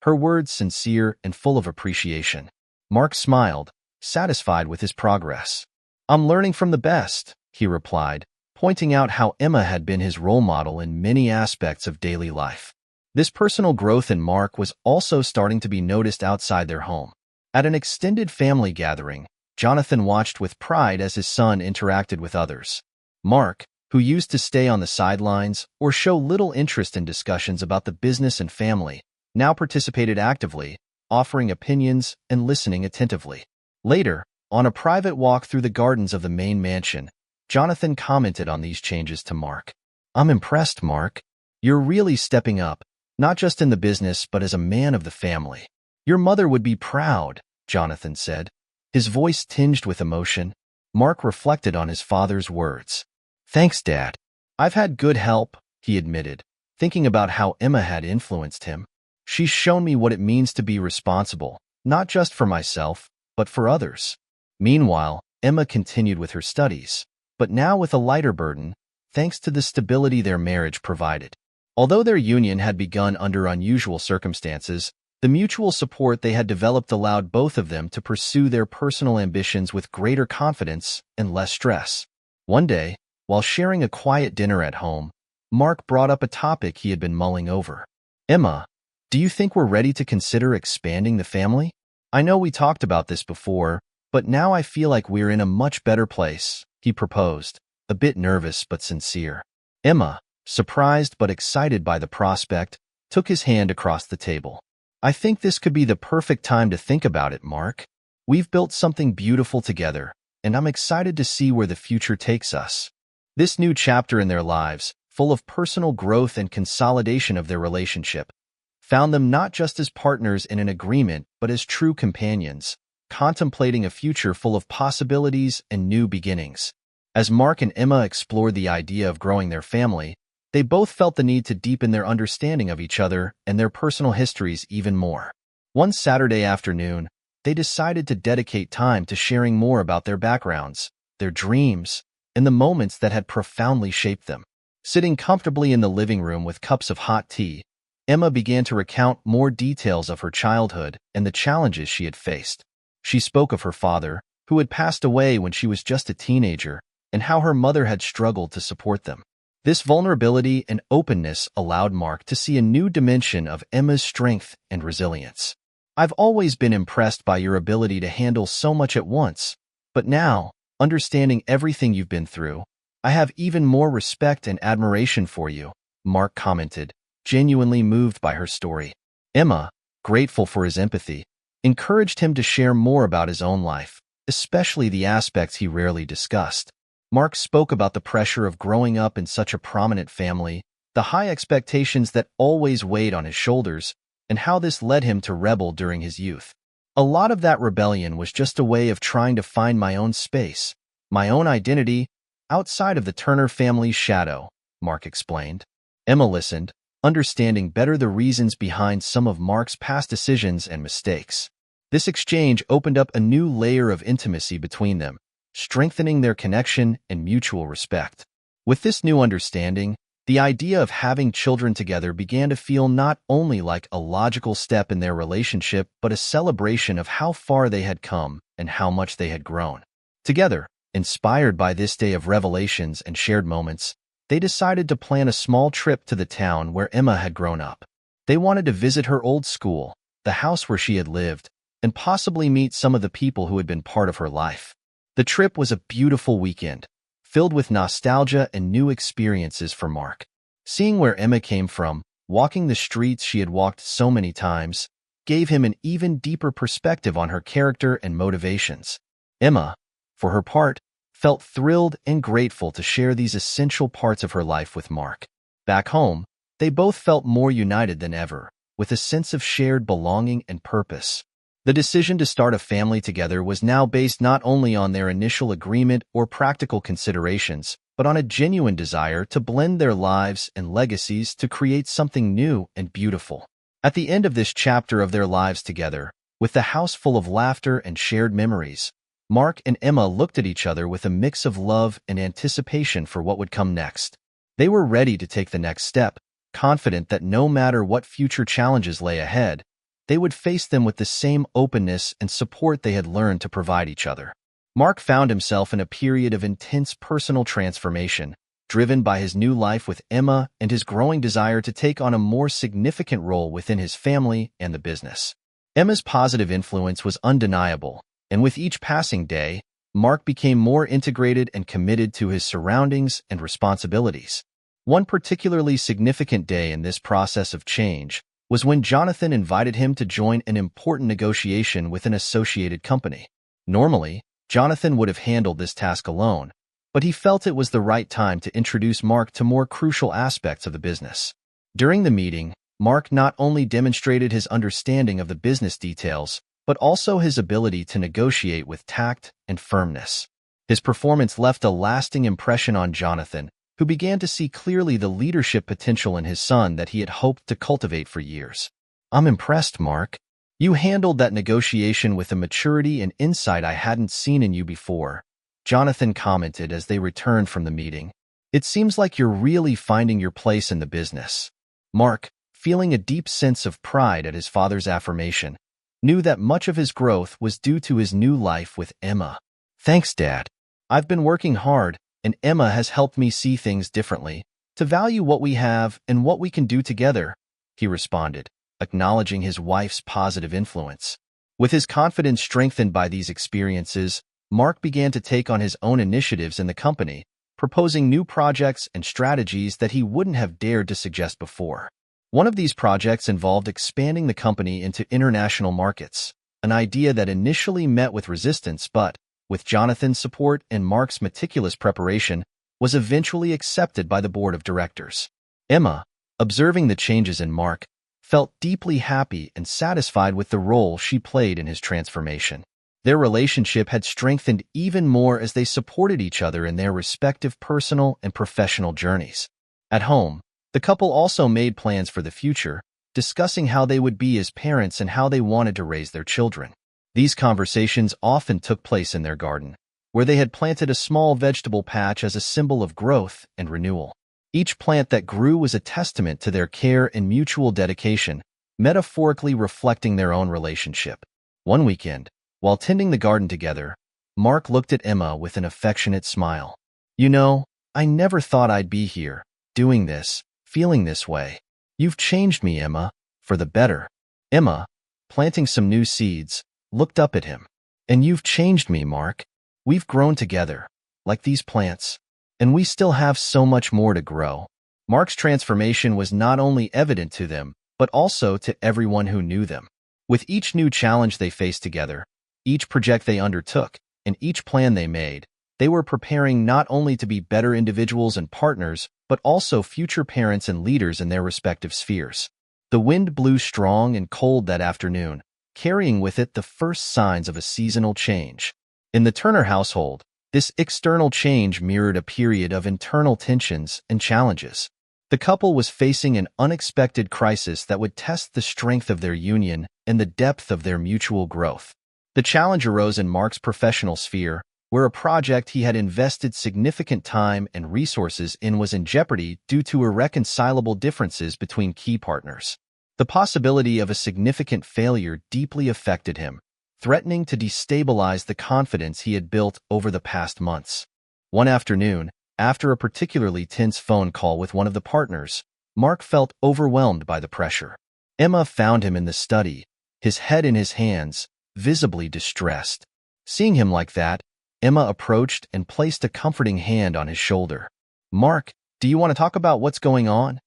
Speaker 1: her words sincere and full of appreciation. Mark smiled, satisfied with his progress. "I'm learning from the best," he replied, pointing out how Emma had been his role model in many aspects of daily life. This personal growth in Mark was also starting to be noticed outside their home. At an extended family gathering, Jonathan watched with pride as his son interacted with others. Mark, who used to stay on the sidelines or show little interest in discussions about the business and family, now participated actively, offering opinions and listening attentively. Later, on a private walk through the gardens of the main mansion, Jonathan commented on these changes to Mark. "I'm impressed, Mark. You're really stepping up, not just in the business but as a man of the family." "Your mother would be proud," Jonathan said, his voice tinged with emotion. Mark reflected on his father's words. "Thanks, Dad. I've had good help," he admitted, thinking about how Emma had influenced him. "She's shown me what it means to be responsible, not just for myself, but for others." Meanwhile, Emma continued with her studies, but now with a lighter burden, thanks to the stability their marriage provided. Although their union had begun under unusual circumstances, the mutual support they had developed allowed both of them to pursue their personal ambitions with greater confidence and less stress. One day, while sharing a quiet dinner at home, Mark brought up a topic he had been mulling over. "Emma, do you think we're ready to consider expanding the family? I know we talked about this before, but now I feel like we're in a much better place," he proposed, a bit nervous but sincere. Emma, surprised but excited by the prospect, took his hand across the table. "I think this could be the perfect time to think about it, Mark. We've built something beautiful together, and I'm excited to see where the future takes us." This new chapter in their lives, full of personal growth and consolidation of their relationship, found them not just as partners in an agreement but as true companions, contemplating a future full of possibilities and new beginnings. As Mark and Emma explored the idea of growing their family, they both felt the need to deepen their understanding of each other and their personal histories even more. One Saturday afternoon, they decided to dedicate time to sharing more about their backgrounds, their dreams, and the moments that had profoundly shaped them. Sitting comfortably in the living room with cups of hot tea, Emma began to recount more details of her childhood and the challenges she had faced. She spoke of her father, who had passed away when she was just a teenager, and how her mother had struggled to support them. This vulnerability and openness allowed Mark to see a new dimension of Emma's strength and resilience. "I've always been impressed by your ability to handle so much at once, but now, understanding everything you've been through, I have even more respect and admiration for you," Mark commented, genuinely moved by her story. Emma, grateful for his empathy, encouraged him to share more about his own life, especially the aspects he rarely discussed. Mark spoke about the pressure of growing up in such a prominent family, the high expectations that always weighed on his shoulders, and how this led him to rebel during his youth. "A lot of that rebellion was just a way of trying to find my own space, my own identity, outside of the Turner family's shadow," Mark explained. Emma listened, understanding better the reasons behind some of Mark's past decisions and mistakes. This exchange opened up a new layer of intimacy between them, strengthening their connection and mutual respect. With this new understanding, the idea of having children together began to feel not only like a logical step in their relationship but a celebration of how far they had come and how much they had grown. Together, inspired by this day of revelations and shared moments, they decided to plan a small trip to the town where Emma had grown up. They wanted to visit her old school, the house where she had lived, and possibly meet some of the people who had been part of her life. The trip was a beautiful weekend, filled with nostalgia and new experiences for Mark. Seeing where Emma came from, walking the streets she had walked so many times, gave him an even deeper perspective on her character and motivations. Emma, for her part, felt thrilled and grateful to share these essential parts of her life with Mark. Back home, they both felt more united than ever, with a sense of shared belonging and purpose. The decision to start a family together was now based not only on their initial agreement or practical considerations, but on a genuine desire to blend their lives and legacies to create something new and beautiful. At the end of this chapter of their lives together, with the house full of laughter and shared memories, Mark and Emma looked at each other with a mix of love and anticipation for what would come next. They were ready to take the next step, confident that no matter what future challenges lay ahead, they would face them with the same openness and support they had learned to provide each other. Mark found himself in a period of intense personal transformation, driven by his new life with Emma and his growing desire to take on a more significant role within his family and the business. Emma's positive influence was undeniable, and with each passing day, Mark became more integrated and committed to his surroundings and responsibilities. One particularly significant day in this process of change was when Jonathan invited him to join an important negotiation with an associated company. Normally, Jonathan would have handled this task alone, but he felt it was the right time to introduce Mark to more crucial aspects of the business. During the meeting, Mark not only demonstrated his understanding of the business details, but also his ability to negotiate with tact and firmness. His performance left a lasting impression on Jonathan, who began to see clearly the leadership potential in his son that he had hoped to cultivate for years. "I'm impressed, Mark. You handled that negotiation with a maturity and insight I hadn't seen in you before," Jonathan commented as they returned from the meeting. "It seems like you're really finding your place in the business." Mark, feeling a deep sense of pride at his father's affirmation, knew that much of his growth was due to his new life with Emma. "Thanks, Dad. I've been working hard, and Emma has helped me see things differently, to value what we have and what we can do together," he responded, acknowledging his wife's positive influence. With his confidence strengthened by these experiences, Mark began to take on his own initiatives in the company, proposing new projects and strategies that he wouldn't have dared to suggest before. One of these projects involved expanding the company into international markets, an idea that initially met with resistance but, with Jonathan's support and Mark's meticulous preparation, was eventually accepted by the board of directors. Emma, observing the changes in Mark, felt deeply happy and satisfied with the role she played in his transformation. Their relationship had strengthened even more as they supported each other in their respective personal and professional journeys. At home, the couple also made plans for the future, discussing how they would be as parents and how they wanted to raise their children. These conversations often took place in their garden, where they had planted a small vegetable patch as a symbol of growth and renewal. Each plant that grew was a testament to their care and mutual dedication, metaphorically reflecting their own relationship. One weekend, while tending the garden together, Mark looked at Emma with an affectionate smile. "You know, I never thought I'd be here, doing this, feeling this way. You've changed me, Emma, for the better." Emma, planting some new seeds, looked up at him. "And you've changed me, Mark. We've grown together, like these plants, and we still have so much more to grow." Mark's transformation was not only evident to them, but also to everyone who knew them. With each new challenge they faced together, each project they undertook, and each plan they made, they were preparing not only to be better individuals and partners, but also future parents and leaders in their respective spheres. The wind blew strong and cold that afternoon, carrying with it the first signs of a seasonal change. In the Turner household, this external change mirrored a period of internal tensions and challenges. The couple was facing an unexpected crisis that would test the strength of their union and the depth of their mutual growth. The challenge arose in Mark's professional sphere, where a project he had invested significant time and resources in was in jeopardy due to irreconcilable differences between key partners. The possibility of a significant failure deeply affected him, threatening to destabilize the confidence he had built over the past months. One afternoon, after a particularly tense phone call with one of the partners, Mark felt overwhelmed by the pressure. Emma found him in the study, his head in his hands, visibly distressed. Seeing him like that, Emma approached and placed a comforting hand on his shoulder. "Mark, do you want to talk about what's going on?"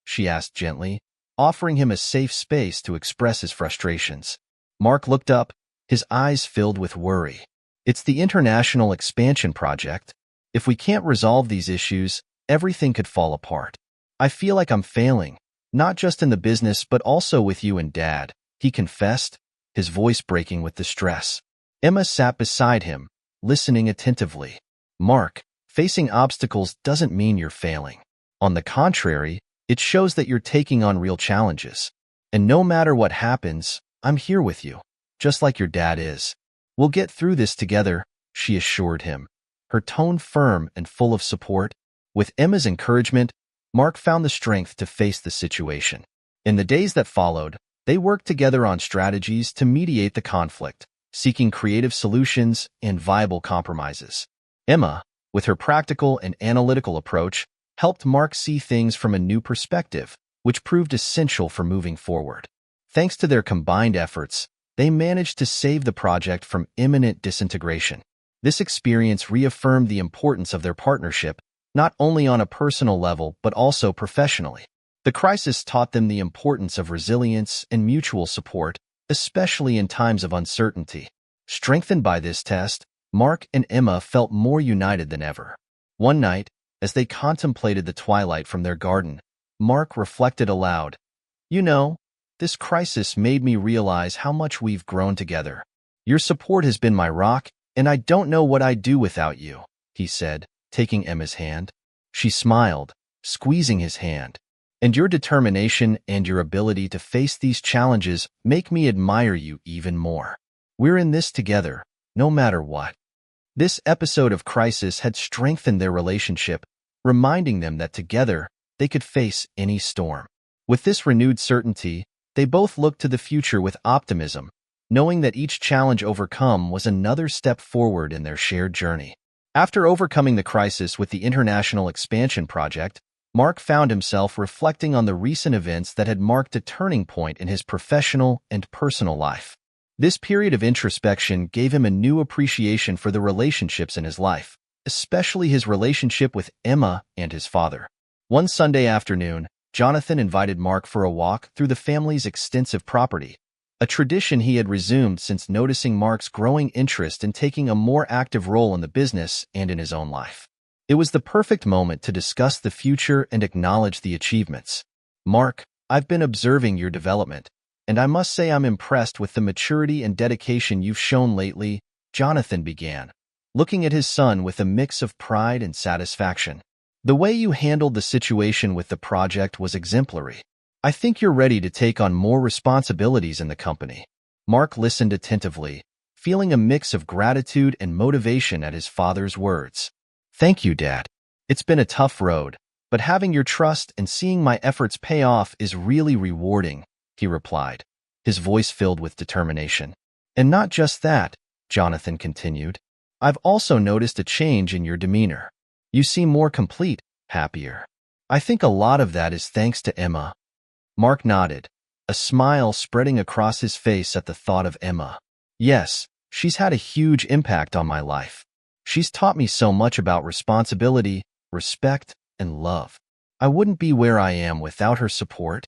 Speaker 1: she asked gently, offering him a safe space to express his frustrations. Mark looked up, his eyes filled with worry. "It's the international expansion project. If we can't resolve these issues, everything could fall apart." I feel like I'm failing, not just in the business but also with you and Dad, he confessed, his voice breaking with distress. Emma sat beside him, listening attentively. Mark, facing obstacles doesn't mean you're failing. On the contrary, it shows that you're taking on real challenges. And no matter what happens, I'm here with you, just like your dad is. We'll get through this together, she assured him, her tone firm and full of support. With Emma's encouragement, Mark found the strength to face the situation. In the days that followed, they worked together on strategies to mediate the conflict, seeking creative solutions and viable compromises. Emma, with her practical and analytical approach, helped Mark see things from a new perspective, which proved essential for moving forward. Thanks to their combined efforts, they managed to save the project from imminent disintegration. This experience reaffirmed the importance of their partnership, not only on a personal level but also professionally. The crisis taught them the importance of resilience and mutual support, especially in times of uncertainty. Strengthened by this test, Mark and Emma felt more united than ever. One night, as they contemplated the twilight from their garden, Mark reflected aloud, "You know, this crisis made me realize how much we've grown together. Your support has been my rock, and I don't know what I'd do without you," he said, taking Emma's hand. She smiled, squeezing his hand. "And your determination and your ability to face these challenges make me admire you even more. We're in this together, no matter what." This episode of crisis had strengthened their relationship, reminding them that together they could face any storm. With this renewed certainty, they both looked to the future with optimism, knowing that each challenge overcome was another step forward in their shared journey. After overcoming the crisis with the international expansion project, Mark found himself reflecting on the recent events that had marked a turning point in his professional and personal life. This period of introspection gave him a new appreciation for the relationships in his life, especially his relationship with Emma and his father. One Sunday afternoon, Jonathan invited Mark for a walk through the family's extensive property, a tradition he had resumed since noticing Mark's growing interest in taking a more active role in the business and in his own life. It was the perfect moment to discuss the future and acknowledge the achievements. "Mark, I've been observing your development, and I must say I'm impressed with the maturity and dedication you've shown lately," Jonathan began, looking at his son with a mix of pride and satisfaction. "The way you handled the situation with the project was exemplary. I think you're ready to take on more responsibilities in the company." Mark listened attentively, feeling a mix of gratitude and motivation at his father's words. "Thank you, Dad. It's been a tough road, but having your trust and seeing my efforts pay off is really rewarding," he replied, his voice filled with determination. "And not just that," Jonathan continued. "I've also noticed a change in your demeanor. You seem more complete, happier. I think a lot of that is thanks to Emma." Mark nodded, a smile spreading across his face at the thought of Emma. "Yes, she's had a huge impact on my life. She's taught me so much about responsibility, respect, and love. I wouldn't be where I am without her support."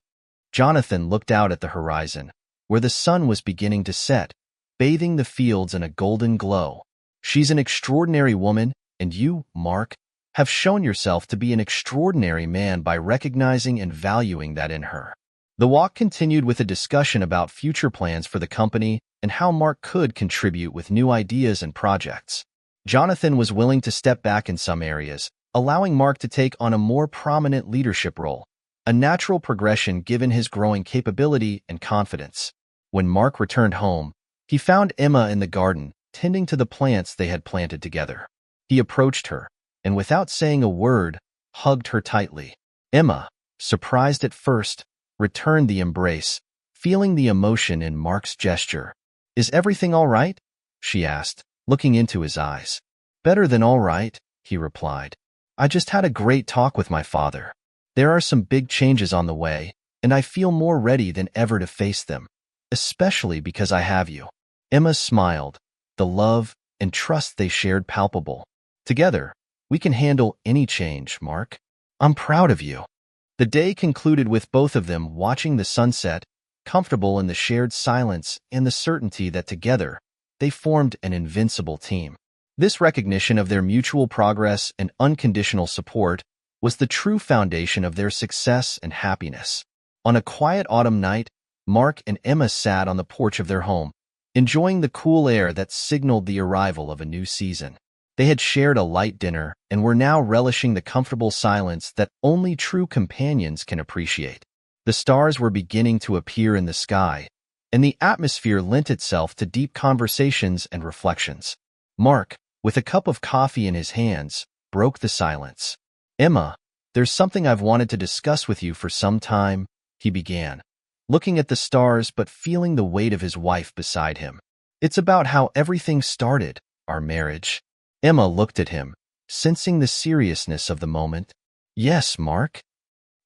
Speaker 1: Jonathan looked out at the horizon, where the sun was beginning to set, bathing the fields in a golden glow. "She's an extraordinary woman, and you, Mark, have shown yourself to be an extraordinary man by recognizing and valuing that in her." The walk continued with a discussion about future plans for the company and how Mark could contribute with new ideas and projects. Jonathan was willing to step back in some areas, allowing Mark to take on a more prominent leadership role, a natural progression given his growing capability and confidence. When Mark returned home, he found Emma in the garden, tending to the plants they had planted together. He approached her, and without saying a word, hugged her tightly. Emma, surprised at first, returned the embrace, feeling the emotion in Mark's gesture. "Is everything all right?" she asked, looking into his eyes. "Better than all right," he replied. "I just had a great talk with my father. There are some big changes on the way, and I feel more ready than ever to face them, especially because I have you." Emma smiled, the love and trust they shared palpable. "Together, we can handle any change, Mark. I'm proud of you." The day concluded with both of them watching the sunset, comfortable in the shared silence and the certainty that together, they formed an invincible team. This recognition of their mutual progress and unconditional support was the true foundation of their success and happiness. On a quiet autumn night, Mark and Emma sat on the porch of their home, enjoying the cool air that signaled the arrival of a new season. They had shared a light dinner and were now relishing the comfortable silence that only true companions can appreciate. The stars were beginning to appear in the sky, and the atmosphere lent itself to deep conversations and reflections. Mark, with a cup of coffee in his hands, broke the silence. "Emma, there's something I've wanted to discuss with you for some time," he began, looking at the stars but feeling the weight of his wife beside him. "It's about how everything started, our marriage." Emma looked at him, sensing the seriousness of the moment. "Yes, Mark.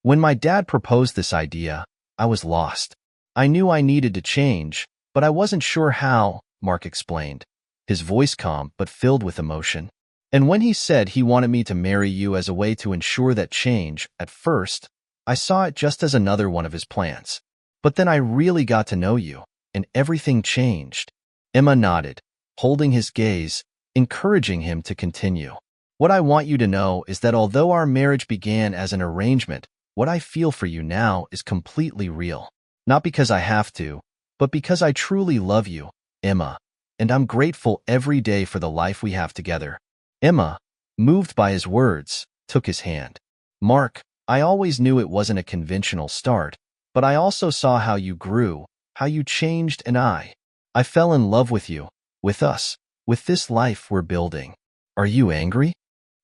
Speaker 1: When my dad proposed this idea, I was lost. I knew I needed to change, but I wasn't sure how," Mark explained, his voice calm but filled with emotion. "And when he said he wanted me to marry you as a way to ensure that change, at first, I saw it just as another one of his plans. But then I really got to know you, and everything changed." Emma nodded, holding his gaze, encouraging him to continue. "What I want you to know is that although our marriage began as an arrangement, what I feel for you now is completely real. Not because I have to, but because I truly love you, Emma, and I'm grateful every day for the life we have together." Emma, moved by his words, took his hand. "Mark, I always knew it wasn't a conventional start, but I also saw how you grew, how you changed, and I fell in love with you, with us, with this life we're building." "Are you angry?"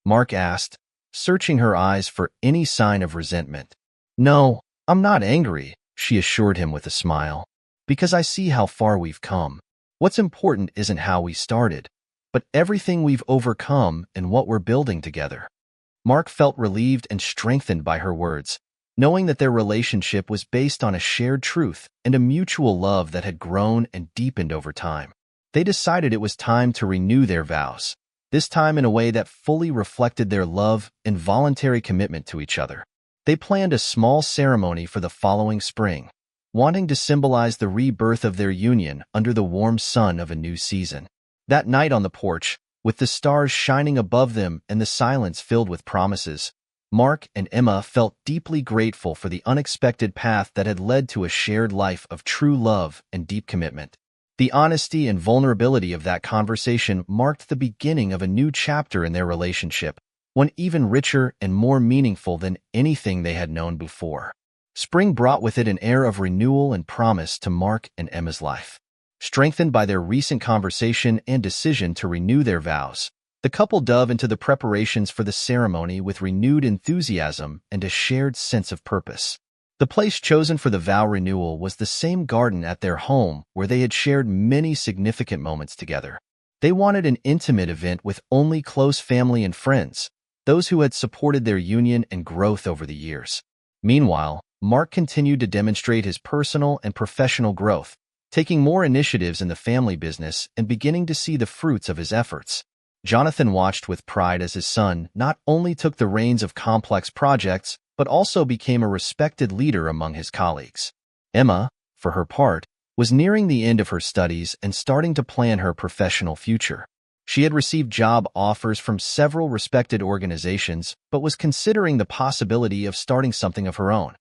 Speaker 1: Mark asked, searching her eyes for any sign of resentment. "No, I'm not angry," she assured him with a smile, "because I see how far we've come. What's important isn't how we started, but everything we've overcome and what we're building together." Mark felt relieved and strengthened by her words, knowing that their relationship was based on a shared truth and a mutual love that had grown and deepened over time. They decided it was time to renew their vows, this time in a way that fully reflected their love and voluntary commitment to each other. They planned a small ceremony for the following spring, wanting to symbolize the rebirth of their union under the warm sun of a new season. That night on the porch, with the stars shining above them and the silence filled with promises, Mark and Emma felt deeply grateful for the unexpected path that had led to a shared life of true love and deep commitment. The honesty and vulnerability of that conversation marked the beginning of a new chapter in their relationship, one even richer and more meaningful than anything they had known before. Spring brought with it an air of renewal and promise to Mark and Emma's life. Strengthened by their recent conversation and decision to renew their vows, the couple dove into the preparations for the ceremony with renewed enthusiasm and a shared sense of purpose. The place chosen for the vow renewal was the same garden at their home where they had shared many significant moments together. They wanted an intimate event with only close family and friends, those who had supported their union and growth over the years. Meanwhile, Mark continued to demonstrate his personal and professional growth, taking more initiatives in the family business and beginning to see the fruits of his efforts. Jonathan watched with pride as his son not only took the reins of complex projects, but also became a respected leader among his colleagues. Emma, for her part, was nearing the end of her studies and starting to plan her professional future. She had received job offers from several respected organizations, but was considering the possibility of starting something of her own,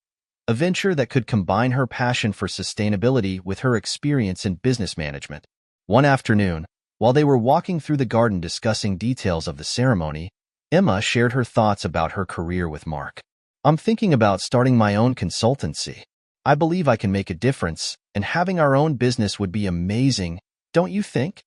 Speaker 1: a venture that could combine her passion for sustainability with her experience in business management. One afternoon, while they were walking through the garden discussing details of the ceremony, Emma shared her thoughts about her career with Mark. "I'm thinking about starting my own consultancy. I believe I can make a difference, and having our own business would be amazing, don't you think?"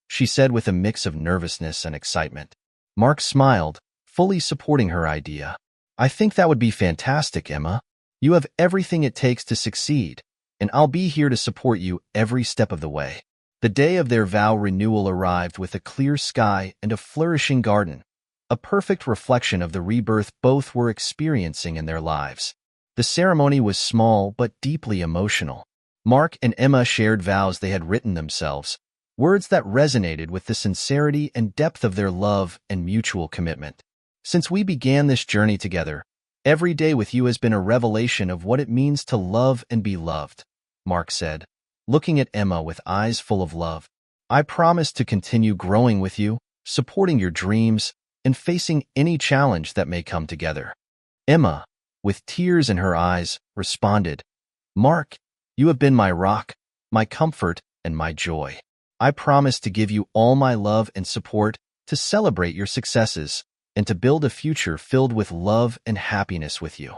Speaker 1: she said with a mix of nervousness and excitement. Mark smiled, fully supporting her idea. "I think that would be fantastic, Emma. You have everything it takes to succeed, and I'll be here to support you every step of the way." The day of their vow renewal arrived with a clear sky and a flourishing garden, a perfect reflection of the rebirth both were experiencing in their lives. The ceremony was small but deeply emotional. Mark and Emma shared vows they had written themselves, words that resonated with the sincerity and depth of their love and mutual commitment. "Since we began this journey together, every day with you has been a revelation of what it means to love and be loved," Mark said, looking at Emma with eyes full of love. "I promise to continue growing with you, supporting your dreams, and facing any challenge that may come together." Emma, with tears in her eyes, responded, "Mark, you have been my rock, my comfort, and my joy. I promise to give you all my love and support, to celebrate your successes, and to build a future filled with love and happiness with you."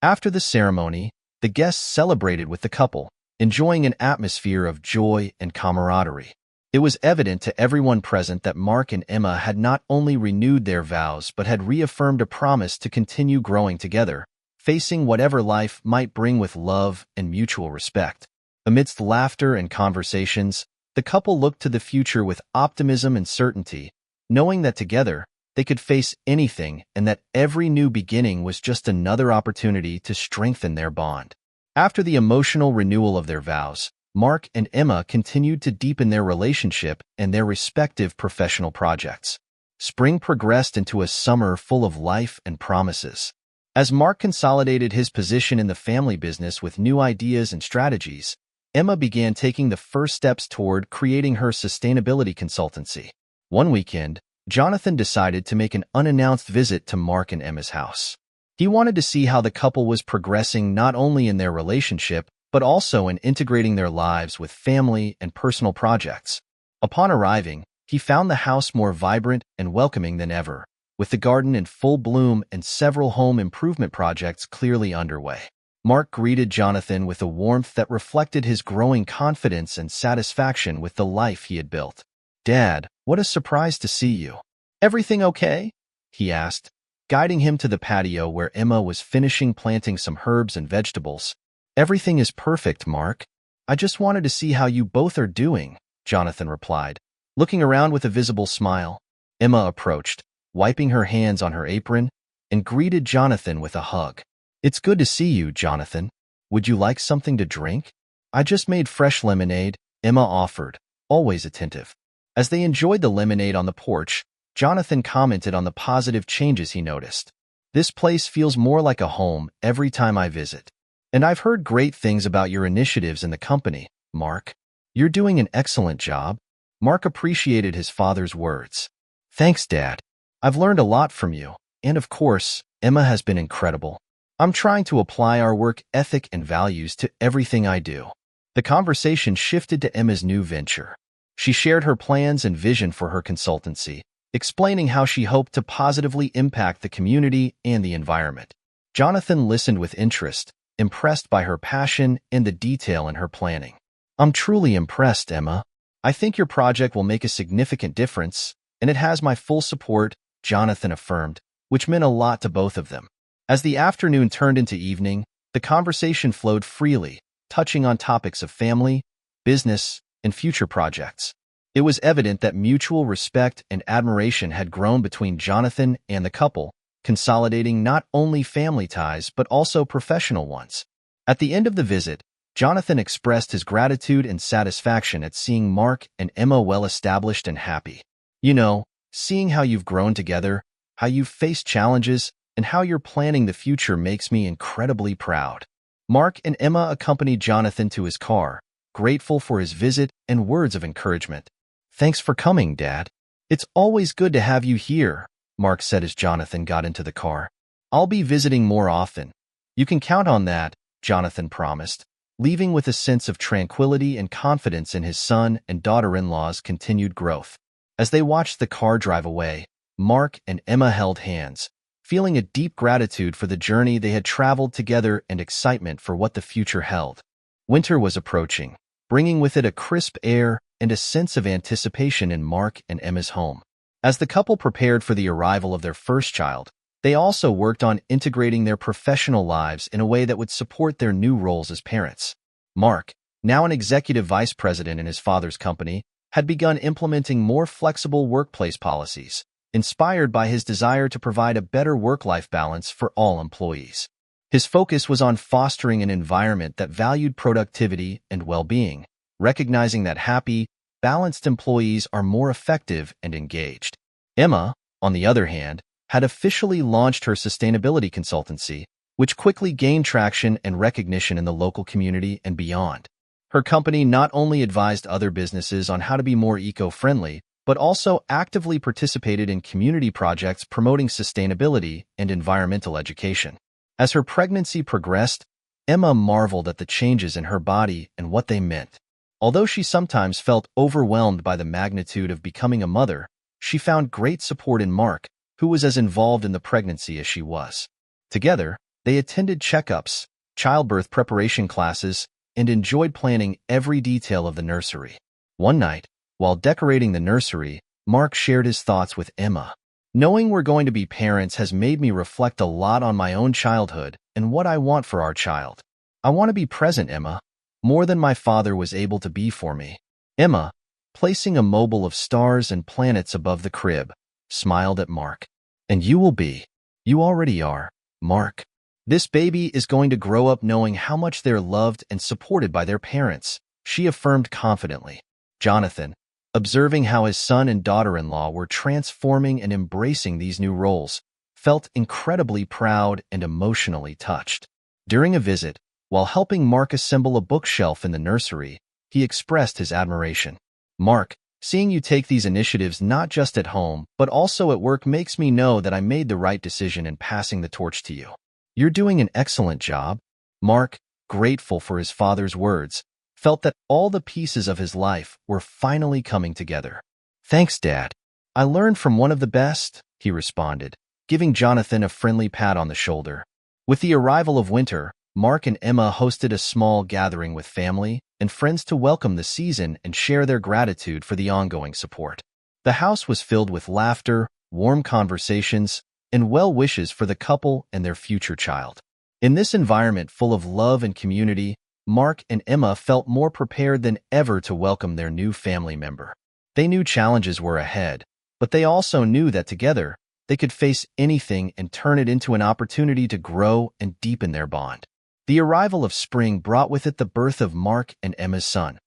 Speaker 1: After the ceremony, the guests celebrated with the couple, enjoying an atmosphere of joy and camaraderie. It was evident to everyone present that Mark and Emma had not only renewed their vows but had reaffirmed a promise to continue growing together, facing whatever life might bring with love and mutual respect. Amidst laughter and conversations, the couple looked to the future with optimism and certainty, knowing that together they could face anything and that every new beginning was just another opportunity to strengthen their bond. After the emotional renewal of their vows, Mark and Emma continued to deepen their relationship and their respective professional projects. Spring progressed into a summer full of life and promises. As Mark consolidated his position in the family business with new ideas and strategies, Emma began taking the first steps toward creating her sustainability consultancy. One weekend, Jonathan decided to make an unannounced visit to Mark and Emma's house. He wanted to see how the couple was progressing not only in their relationship, but also in integrating their lives with family and personal projects. Upon arriving, he found the house more vibrant and welcoming than ever, with the garden in full bloom and several home improvement projects clearly underway. Mark greeted Jonathan with a warmth that reflected his growing confidence and satisfaction with the life he had built. "Dad, what a surprise to see you. Everything okay?" he asked, guiding him to the patio where Emma was finishing planting some herbs and vegetables. "Everything is perfect, Mark. I just wanted to see how you both are doing," Jonathan replied, looking around with a visible smile. Emma approached, wiping her hands on her apron, and greeted Jonathan with a hug. "It's good to see you, Jonathan. Would you like something to drink?" "I just made fresh lemonade," Emma offered, always attentive. As they enjoyed the lemonade on the porch, Jonathan commented on the positive changes he noticed. "This place feels more like a home every time I visit. And I've heard great things about your initiatives in the company, Mark. You're doing an excellent job." Mark appreciated his father's words. "Thanks, Dad. I've learned a lot from you. And of course, Emma has been incredible. I'm trying to apply our work ethic and values to everything I do." The conversation shifted to Emma's new venture. She shared her plans and vision for her consultancy, explaining how she hoped to positively impact the community and the environment. Jonathan listened with interest, impressed by her passion and the detail in her planning. "I'm truly impressed, Emma. I think your project will make a significant difference, and it has my full support," Jonathan affirmed, which meant a lot to both of them. As the afternoon turned into evening, the conversation flowed freely, touching on topics of family, business, and future projects. It was evident that mutual respect and admiration had grown between Jonathan and the couple, consolidating not only family ties but also professional ones. At the end of the visit, Jonathan expressed his gratitude and satisfaction at seeing Mark and Emma well established and happy. "You know, seeing how you've grown together, how you've faced challenges, and how you're planning the future makes me incredibly proud." Mark and Emma accompanied Jonathan to his car, grateful for his visit and words of encouragement. "Thanks for coming, Dad. It's always good to have you here," Mark said as Jonathan got into the car. "I'll be visiting more often." "You can count on that," Jonathan promised, leaving with a sense of tranquility and confidence in his son and daughter-in-law's continued growth. As they watched the car drive away, Mark and Emma held hands, feeling a deep gratitude for the journey they had traveled together and excitement for what the future held. Winter was approaching, bringing with it a crisp air and a sense of anticipation in Mark and Emma's home. As the couple prepared for the arrival of their first child, they also worked on integrating their professional lives in a way that would support their new roles as parents. Mark, now an executive vice president in his father's company, had begun implementing more flexible workplace policies, inspired by his desire to provide a better work-life balance for all employees. His focus was on fostering an environment that valued productivity and well-being, recognizing that happy, balanced employees are more effective and engaged. Emma, on the other hand, had officially launched her sustainability consultancy, which quickly gained traction and recognition in the local community and beyond. Her company not only advised other businesses on how to be more eco-friendly, but also actively participated in community projects promoting sustainability and environmental education. As her pregnancy progressed, Emma marveled at the changes in her body and what they meant. Although she sometimes felt overwhelmed by the magnitude of becoming a mother, she found great support in Mark, who was as involved in the pregnancy as she was. Together, they attended checkups, childbirth preparation classes, and enjoyed planning every detail of the nursery. One night, while decorating the nursery, Mark shared his thoughts with Emma. Knowing we're going to be parents has made me reflect a lot on my own childhood and what I want for our child. I want to be present, Emma, more than my father was able to be for me. Emma, placing a mobile of stars and planets above the crib, smiled at Mark. And you will be. You already are, Mark. This baby is going to grow up knowing how much they're loved and supported by their parents, she affirmed confidently. Jonathan, observing how his son and daughter-in-law were transforming and embracing these new roles, felt incredibly proud and emotionally touched. During a visit, while helping Mark assemble a bookshelf in the nursery, he expressed his admiration. Mark, seeing you take these initiatives not just at home, but also at work makes me know that I made the right decision in passing the torch to you. You're doing an excellent job. Mark, grateful for his father's words, felt that all the pieces of his life were finally coming together. Thanks, Dad. I learned from one of the best, he responded, giving Jonathan a friendly pat on the shoulder. With the arrival of winter, Mark and Emma hosted a small gathering with family and friends to welcome the season and share their gratitude for the ongoing support. The house was filled with laughter, warm conversations, and well wishes for the couple and their future child. In this environment full of love and community, Mark and Emma felt more prepared than ever to welcome their new family member. They knew challenges were ahead, but they also knew that together, they could face anything and turn it into an opportunity to grow and deepen their bond. The arrival of spring brought with it the birth of Mark and Emma's son,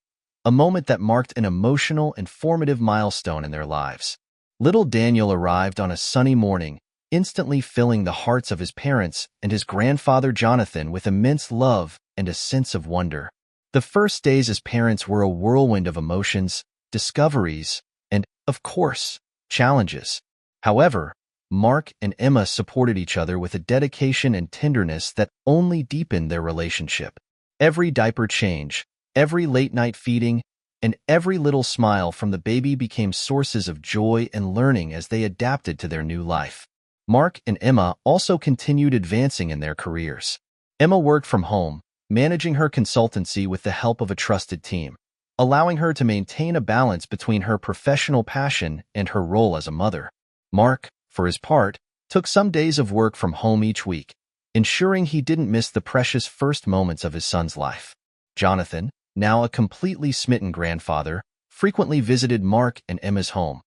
Speaker 1: a moment that marked an emotional and formative milestone in their lives. Little Daniel arrived on a sunny morning, instantly filling the hearts of his parents and his grandfather Jonathan with immense love and a sense of wonder. The first days as parents were a whirlwind of emotions, discoveries, and, of course, challenges. However, Mark and Emma supported each other with a dedication and tenderness that only deepened their relationship. Every diaper change, every late-night feeding, and every little smile from the baby became sources of joy and learning as they adapted to their new life. Mark and Emma also continued advancing in their careers. Emma worked from home, managing her consultancy with the help of a trusted team, allowing her to maintain a balance between her professional passion and her role as a mother. Mark, for his part, took some days of work from home each week, ensuring he didn't miss the precious first moments of his son's life. Jonathan, now a completely smitten grandfather, frequently visited Mark and Emma's home,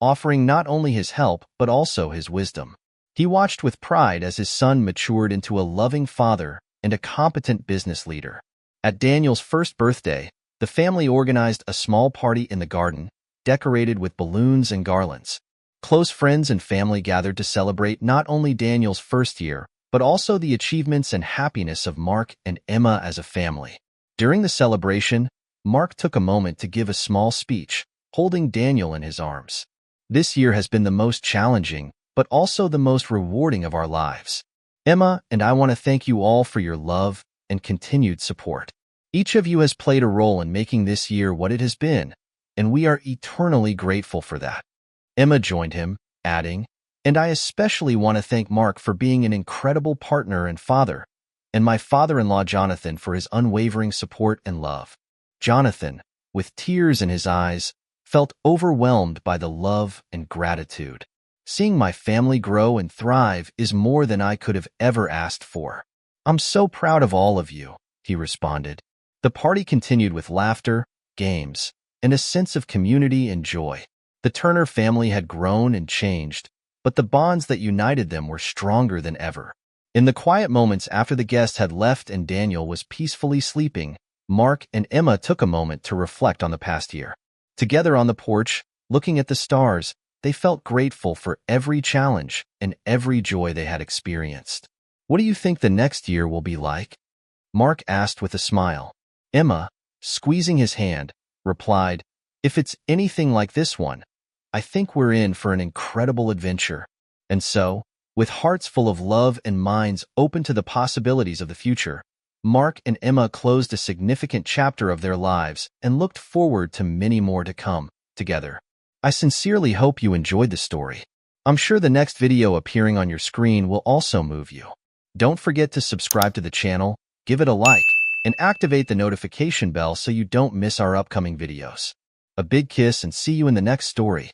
Speaker 1: offering not only his help but also his wisdom. He watched with pride as his son matured into a loving father and a competent business leader. At Daniel's first birthday, the family organized a small party in the garden, decorated with balloons and garlands. Close friends and family gathered to celebrate not only Daniel's first year, but also the achievements and happiness of Mark and Emma as a family. During the celebration, Mark took a moment to give a small speech, holding Daniel in his arms. This year has been the most challenging, but also the most rewarding of our lives. Emma and I want to thank you all for your love and continued support. Each of you has played a role in making this year what it has been, and we are eternally grateful for that. Emma joined him, adding, "And I especially want to thank Mark for being an incredible partner and father, and my father-in-law Jonathan for his unwavering support and love." Jonathan, with tears in his eyes, felt overwhelmed by the love and gratitude. "Seeing my family grow and thrive is more than I could have ever asked for. I'm so proud of all of you," he responded. The party continued with laughter, games, and a sense of community and joy. The Turner family had grown and changed, but the bonds that united them were stronger than ever. In the quiet moments after the guests had left and Daniel was peacefully sleeping, Mark and Emma took a moment to reflect on the past year. Together on the porch, looking at the stars, they felt grateful for every challenge and every joy they had experienced. "What do you think the next year will be like?" Mark asked with a smile. Emma, squeezing his hand, replied, "If it's anything like this one, I think we're in for an incredible adventure." And so, With hearts full of love and minds open to the possibilities of the future, Mark and Emma closed a significant chapter of their lives and looked forward to many more to come together. I sincerely hope you enjoyed the story. I'm sure the next video appearing on your screen will also move you. Don't forget to subscribe to the channel, give it a like, and activate the notification bell so you don't miss our upcoming videos. A big kiss and see you in the next story.